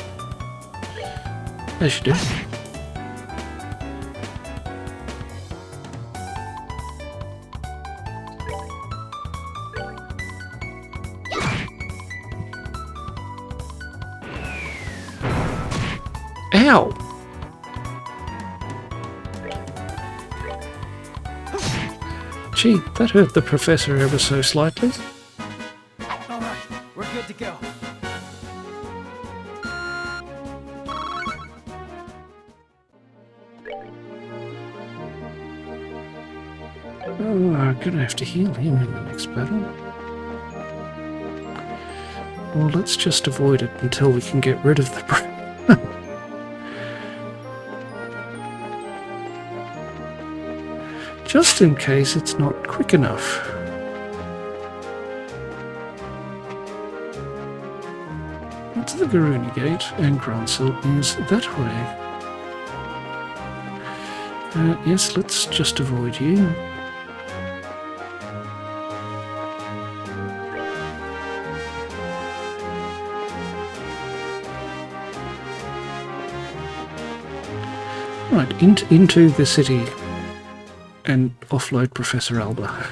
As you do. Ow! Gee, that hurt the professor ever so slightly. All right, we're good to go. Oh, I'm gonna have to heal him in the next battle. Well, let's just avoid it until we can get rid of the... just in case it's not quick enough. That's the Garuni Gate, and Grancel is that way. Yes, let's just avoid you. Right, into the city and offload Professor Alba.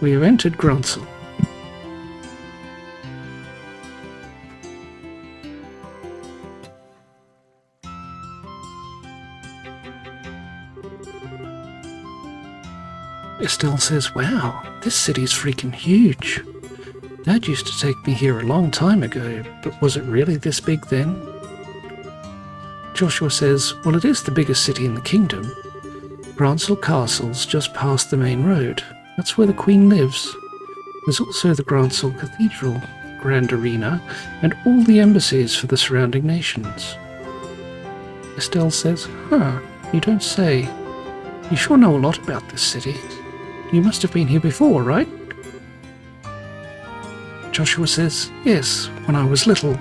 We have entered Grancel. Estelle says, wow, this city's freaking huge. Dad used to take me here a long time ago, but was it really this big then? Joshua says, well, it is the biggest city in the kingdom. Grancel Castle's just past the main road. That's where the Queen lives. There's also the Grancel Cathedral, Grand Arena, and all the embassies for the surrounding nations. Estelle says, huh, you don't say. You sure know a lot about this city. You must have been here before, right? Joshua says, yes, when I was little.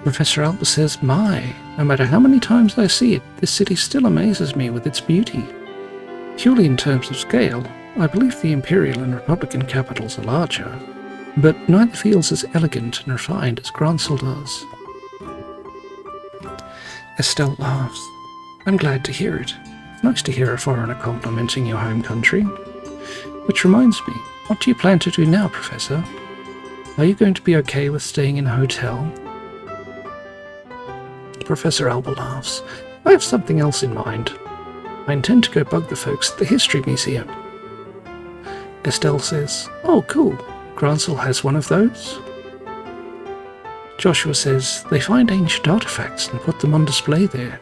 Professor Alba says, my, no matter how many times I see it, this city still amazes me with its beauty. Purely in terms of scale, I believe the Imperial and Republican capitals are larger, but neither feels as elegant and refined as Grancel does. Estelle laughs. I'm glad to hear it. Nice to hear a foreigner complimenting your home country. Which reminds me, what do you plan to do now, Professor? Are you going to be okay with staying in a hotel? Professor Alba laughs. I have something else in mind. I intend to go bug the folks at the History Museum. Estelle says, oh, cool. Grancel has one of those? Joshua says, they find ancient artifacts and put them on display there.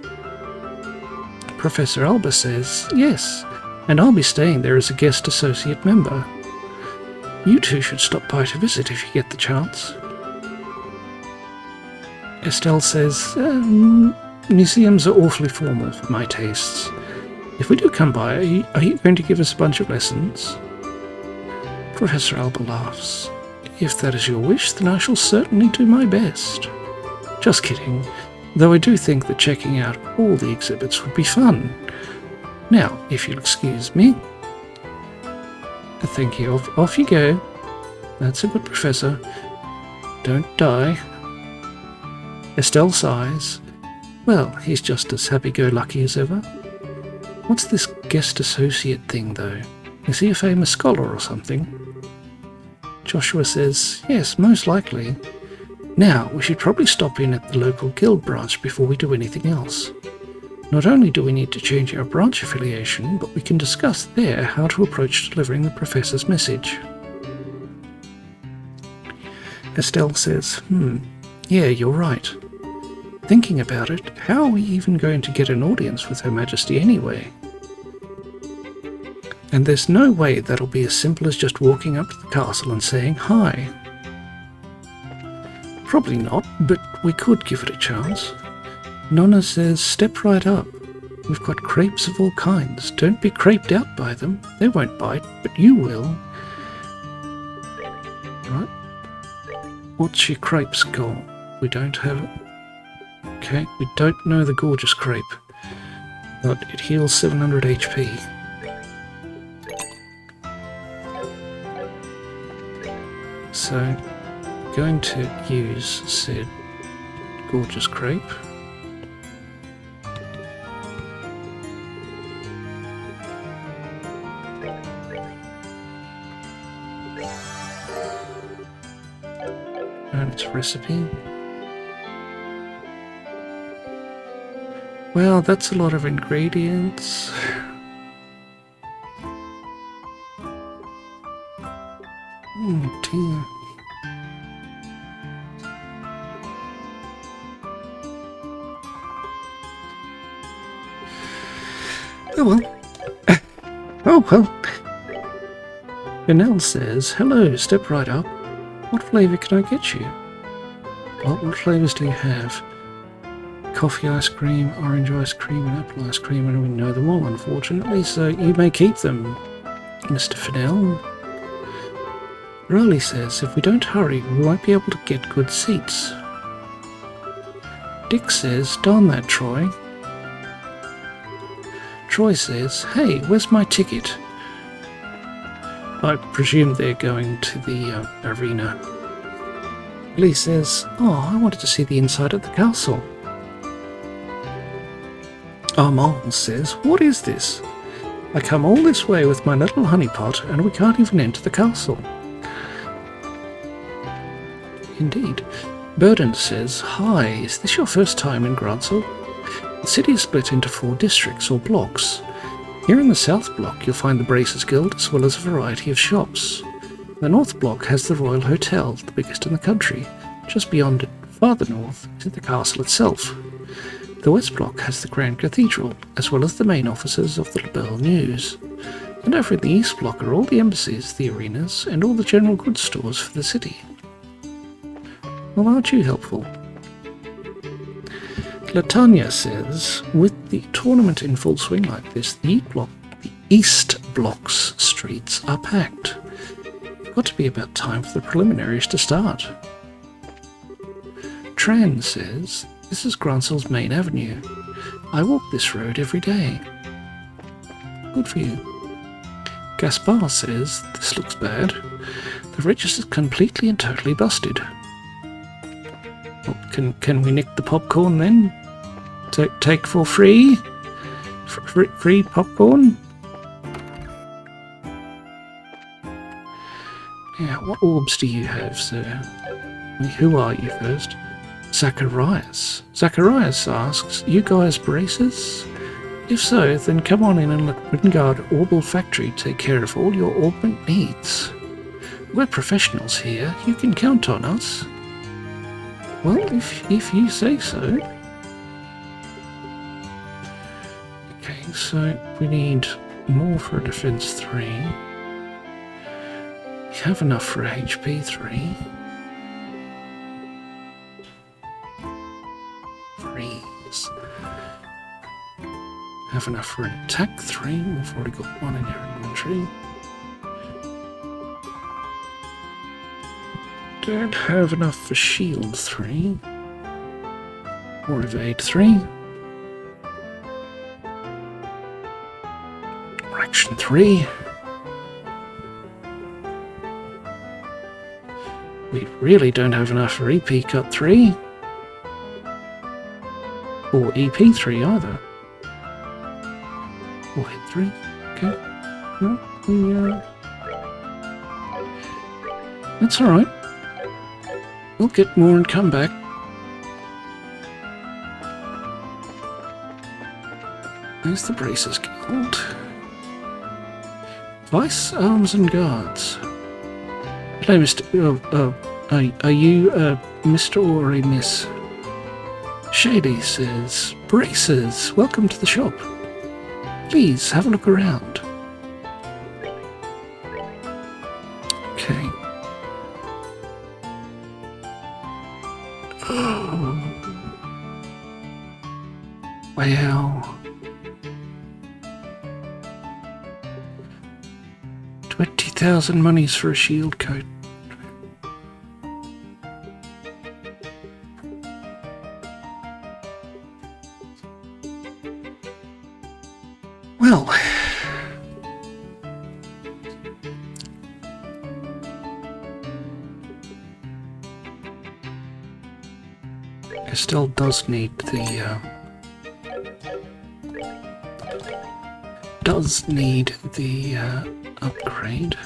Professor Alba says, yes, and I'll be staying there as a guest associate member. You two should stop by to visit if you get the chance. Estelle says, museums are awfully formal for my tastes. If we do come by, are you going to give us a bunch of lessons? Professor Alba laughs. If that is your wish, then I shall certainly do my best. Just kidding, though I do think that checking out all the exhibits would be fun. Now, if you'll excuse me. Thank you. Off you go. That's a good professor. Don't die. Estelle sighs. Well, he's just as happy-go-lucky as ever. What's this guest associate thing, though? Is he a famous scholar or something? Joshua says, yes, most likely. Now, we should probably stop in at the local guild branch before we do anything else. Not only do we need to change our branch affiliation, but we can discuss there how to approach delivering the professor's message. Estelle says, yeah, you're right. Thinking about it, how are we even going to get an audience with Her Majesty anyway? And there's no way that'll be as simple as just walking up to the castle and saying hi. Probably not, but we could give it a chance. Nonna says, step right up. We've got crepes of all kinds. Don't be creped out by them. They won't bite, but you will. Right? What's your crepe score? We don't have it. Okay, we don't know the gorgeous crepe, but it heals 700 HP. So, going to use said gorgeous crepe. And its recipe. Well, that's a lot of ingredients. Oh dear. Oh well. Oh well. Grancel says, hello, step right up. What flavour can I get you? What flavours do you have? Coffee ice cream, orange ice cream, and apple ice cream, and we know them all, unfortunately, so you may keep them, Mr. Fennell. Riley says, if we don't hurry, we won't be able to get good seats. Dick says, darn that, Troy. Troy says, hey, where's my ticket? I presume they're going to the arena. Lee says, oh, I wanted to see the inside of the castle. Armand says, what is this? I come all this way with my little honeypot and we can't even enter the castle. Indeed. Burden says, hi, is this your first time in Grancel? The city is split into 4 districts or blocks. Here in the South Block you'll find the Bracers Guild as well as a variety of shops. The North Block has the Royal Hotel, the biggest in the country. Just beyond it, farther north, is the castle itself. The West Block has the Grand Cathedral, as well as the main offices of the Labelle News. And over in the East Block are all the embassies, the arenas, and all the general goods stores for the city. Well, aren't you helpful? Latanya says, with the tournament in full swing like this, the East Block's streets are packed. It's got to be about time for the preliminaries to start. Tran says, this is Grancel's main avenue. I walk this road every day. Good for you. Gaspar says, this looks bad. The register's completely and totally busted. Well, can we nick the popcorn then? Take for free? Free popcorn? Yeah, what orbs do you have, sir? Who are you first? Zacharias. Zacharias asks, you guys Bracers? If so, then come on in and let Wingard Orbal Factory take care of all your orbment needs. We're professionals here, you can count on us. Well, if you say so. Okay, so we need more for a defense 3. We have enough for a HP 3. Freeze. Have enough for an attack 3. We've already got 1 in our inventory. Don't have enough for shield 3 or evade 3 or action 3. We really don't have enough for EP cut 3 or EP 3 either, or hit 3. Okay, no, that's all right. We'll get more and come back. There's the Bracers Guild. Vice Arms and Guards. Hello, Mr. Are you Mr. or a Miss? Shady says, Bracers, welcome to the shop. Please have a look around. Okay. Wow. 20,000 monies for a shield coat. Well, Estelle does need the upgrade.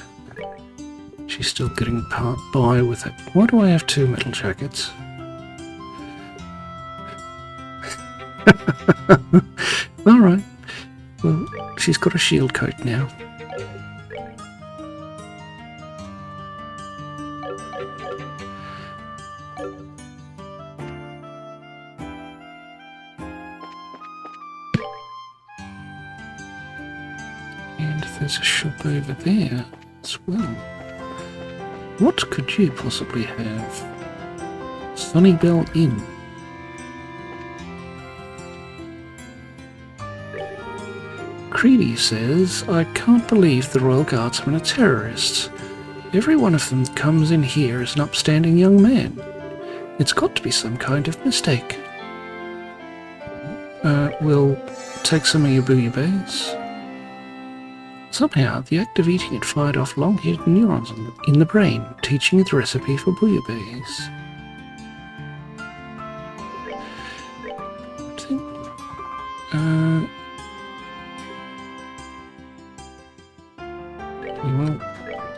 She's still getting by with it. Why do I have 2 metal jackets? Alright. Well, she's got a shield coat now. And there's a shop over there as well. What could you possibly have? Sunnybell Inn. Creedy says, I can't believe the Royal Guardsmen are terrorists. Every one of them that comes in here is an upstanding young man. It's got to be some kind of mistake. We'll take some of your bouillabaisse. Somehow, the act of eating it fired off long-haired neurons in the brain, teaching you the recipe for bouillabaisse.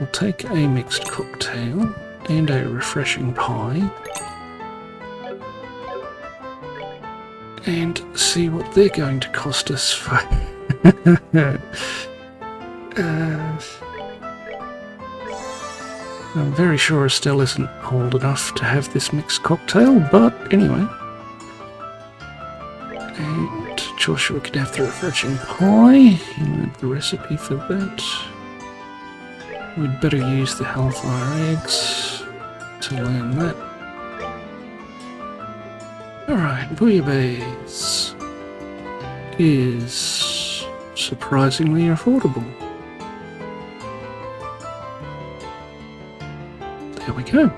We'll take a mixed cocktail and a refreshing pie and see what they're going to cost us for. I'm very sure Estelle isn't old enough to have this mixed cocktail, but anyway. And Joshua can have the refreshing pie. You know the recipe for that. We'd better use the Hellfire eggs to learn that. Alright, bouillabaisse is surprisingly affordable. There we go.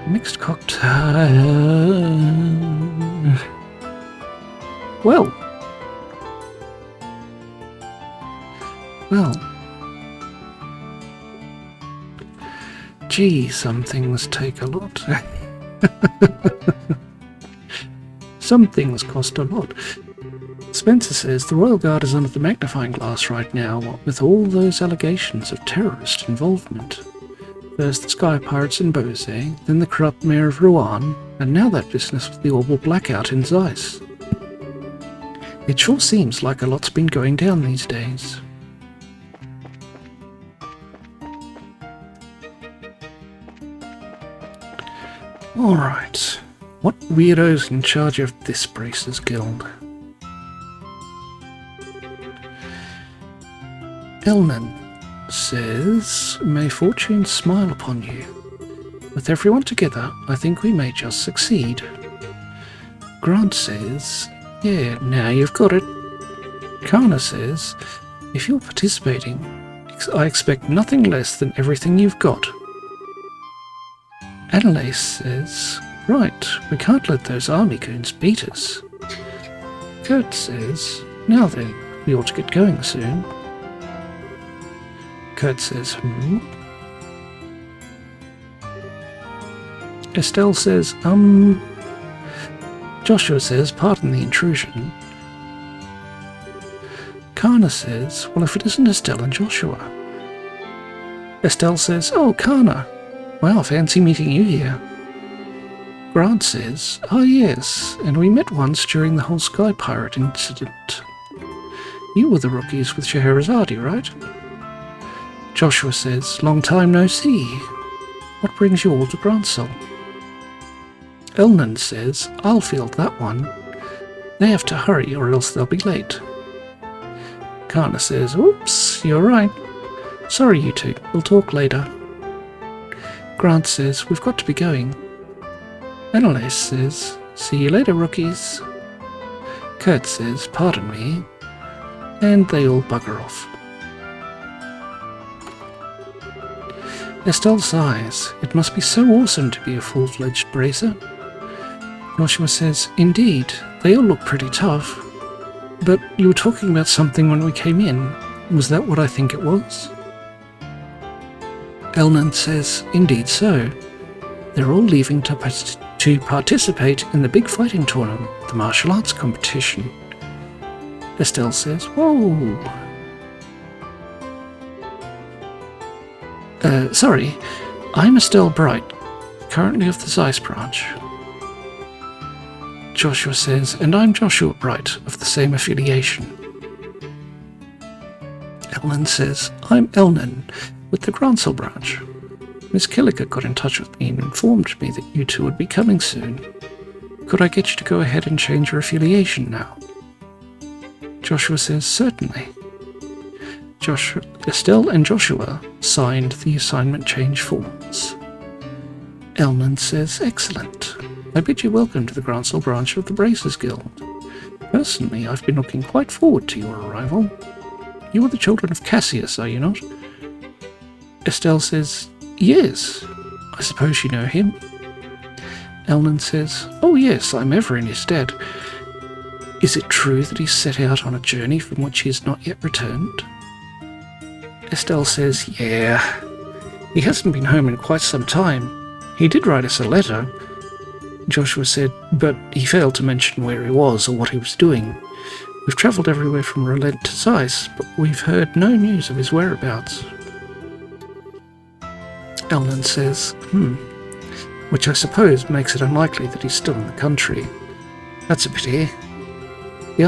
Mixed cocktail. Well. Gee, some things take a lot. Some things cost a lot. Spencer says the Royal Guard is under the magnifying glass right now, what with all those allegations of terrorist involvement. First the Sky Pirates in Bose, then the corrupt Mayor of Rouen, and now that business with the Orbital Blackout in Zeiss. It sure seems like a lot's been going down these days. Alright, what weirdo's in charge of this Bracers Guild? Elnan says, may fortune smile upon you. With everyone together, I think we may just succeed. Grant says, yeah, now you've got it. Kana says, if you're participating, I expect nothing less than everything you've got. Annalise says, right, we can't let those army goons beat us. Kurt says, now then, we ought to get going soon. Kurt says, Estelle says, Joshua says, pardon the intrusion. Kana says, well, if it isn't Estelle and Joshua. Estelle says, oh, Kana. Well, fancy meeting you here. Grant says, oh yes, and we met once during the whole Sky Pirate incident. You were the rookies with Scheherazade, right? Joshua says, long time no see. What brings you all to Grancel? Elnan says, I'll field that one. They have to hurry or else they'll be late. Kana says, oops, you're right. Sorry you two, we'll talk later. Grant says, we've got to be going. Annalise says, see you later, rookies. Kurt says, pardon me. And they all bugger off. Estelle sighs, it must be so awesome to be a full-fledged bracer. Joshua says, indeed, they all look pretty tough. But you were talking about something when we came in. Was that what I think it was? Elnan says, indeed so. They're all leaving to participate in the big fighting tournament, the martial arts competition. Estelle says, whoa. Sorry, I'm Estelle Bright, currently of the Zeiss branch. Joshua says, and I'm Joshua Bright, of the same affiliation. Elnan says, I'm Elnan, with the Grancel branch. Miss Killiker got in touch with me and informed me that you two would be coming soon. Could I get you to go ahead and change your affiliation now? Joshua says, certainly. Estelle and Joshua signed the assignment change forms. Elnan says, "Excellent. I bid you welcome to the Grancel branch of the Bracers Guild. Personally, I've been looking quite forward to your arrival. You are the children of Cassius, are you not?" Estelle says, "Yes. I suppose you know him?" Elnan says, "Oh yes, I'm ever in his debt. Is it true that he's set out on a journey from which he has not yet returned?" Estelle says, "Yeah. He hasn't been home in quite some time. He did write us a letter." Joshua said, "But he failed to mention where he was or what he was doing. We've travelled everywhere from Relent to Zeiss, but we've heard no news of his whereabouts." Elnan says, "Which I suppose makes it unlikely that he's still in the country. That's a pity. The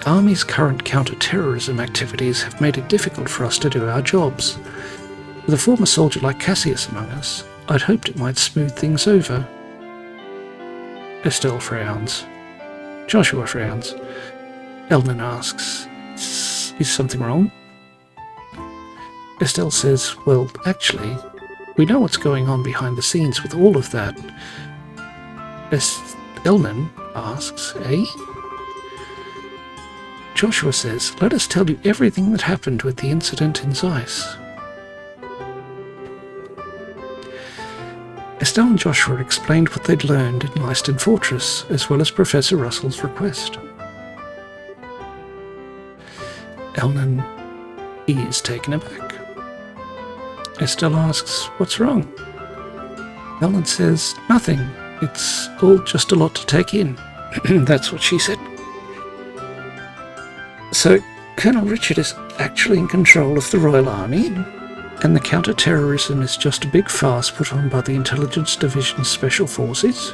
Army's current counter-terrorism activities have made it difficult for us to do our jobs. With a former soldier like Cassius among us, I'd hoped it might smooth things over." Estelle frowns. Joshua frowns. Elnan asks, "Is something wrong?" Estelle says, "Well, actually, we know what's going on behind the scenes with all of that." Elnan asks, "Eh?" Joshua says, "Let us tell you everything that happened with the incident in Zeiss." Estelle and Joshua explained what they'd learned in Leiston Fortress, as well as Professor Russell's request. Elnan is taken aback. Estelle asks, "What's wrong?" Elnan says, "Nothing. It's all just a lot to take in." That's what she said. So, Colonel Richard is actually in control of the Royal Army, and the counter-terrorism is just a big farce put on by the Intelligence Division's Special Forces?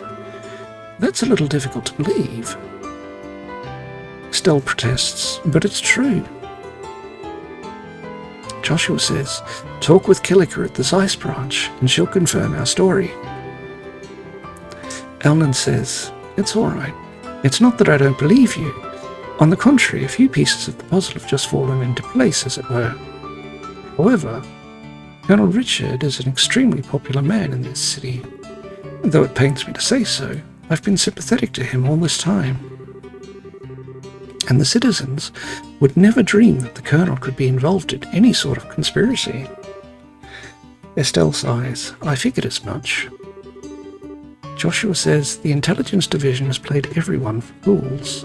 That's a little difficult to believe. Estelle protests, "But it's true." Joshua says, "Talk with Killiker at the Zeiss branch, and she'll confirm our story." Elnan says, "It's all right. It's not that I don't believe you. On the contrary, a few pieces of the puzzle have just fallen into place, as it were. However, Colonel Richard is an extremely popular man in this city. Though it pains me to say so, I've been sympathetic to him all this time. And the citizens would never dream that the Colonel could be involved in any sort of conspiracy." Estelle sighs, "I figured as much." Joshua says the Intelligence Division has played everyone for fools.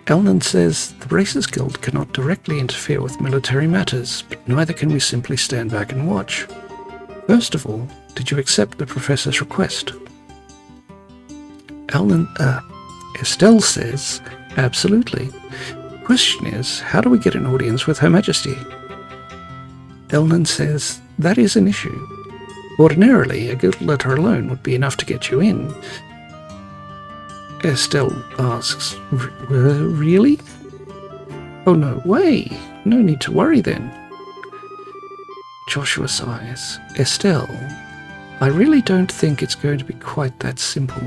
Elnan says the Bracers Guild cannot directly interfere with military matters, but neither can we simply stand back and watch. First of all, did you accept the Professor's request? Estelle says, "Absolutely. The question is, how do we get an audience with Her Majesty?" Elnan says, "That is an issue. Ordinarily, a guild letter alone would be enough to get you in." Estelle asks, "Really?" "Oh, no way. No need to worry then." Joshua sighs. "Estelle, I really don't think it's going to be quite that simple.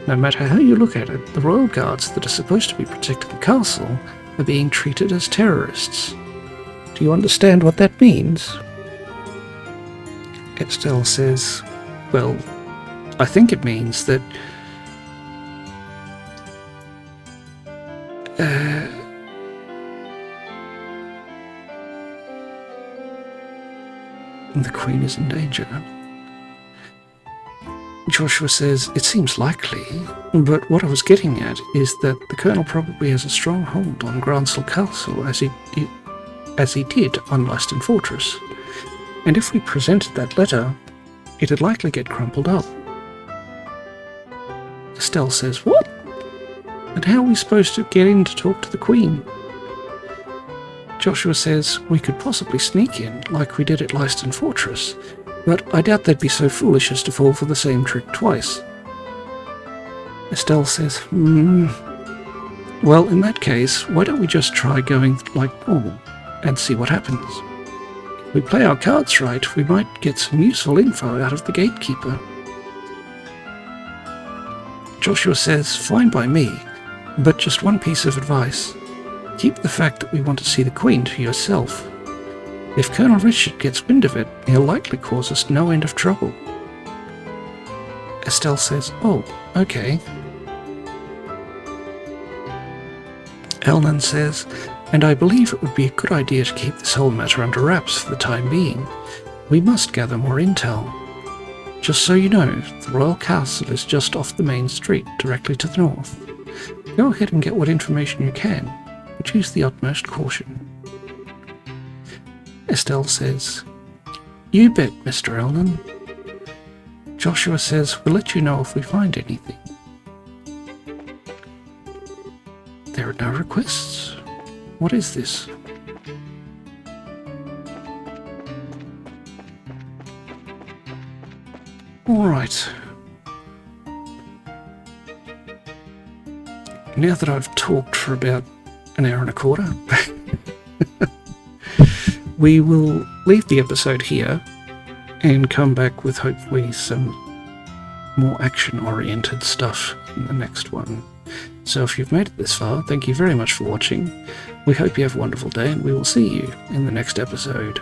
No matter how you look at it, the royal guards that are supposed to be protecting the castle are being treated as terrorists. Do you understand what that means?" Estelle says, "Well, I think it means that the Queen is in danger." Joshua says, "It seems likely, but what I was getting at is that the Colonel probably has a strong hold on Grancel Castle as he did on Leiston Fortress. And if we presented that letter, it'd likely get crumpled up." Estelle says, "What? And how are we supposed to get in to talk to the Queen?" Joshua says, "We could possibly sneak in, like we did at Leiston Fortress, but I doubt they'd be so foolish as to fall for the same trick twice." Estelle says, "Well, in that case, why don't we just try going like normal and see what happens? If we play our cards right, we might get some useful info out of the gatekeeper." Joshua says, "Fine by me. But just one piece of advice. Keep the fact that we want to see the Queen to yourself. If Colonel Richard gets wind of it, he'll likely cause us no end of trouble. Estelle says, "Oh, okay." Elnan says, "And I believe it would be a good idea to keep this whole matter under wraps for the time being. We must gather more intel. Just so you know, the Royal Castle is just off the main street, directly to the north. Go ahead and get what information you can, but use the utmost caution." Estelle says, "You bet, Mr. Elnan." Joshua says, "We'll let you know if we find anything." There are no requests. What is this? Alright. Now that I've talked for about an hour and a quarter, we will leave the episode here and come back with hopefully some more action-oriented stuff in the next one. So if you've made it this far, thank you very much for watching. We hope you have a wonderful day, and we will see you in the next episode.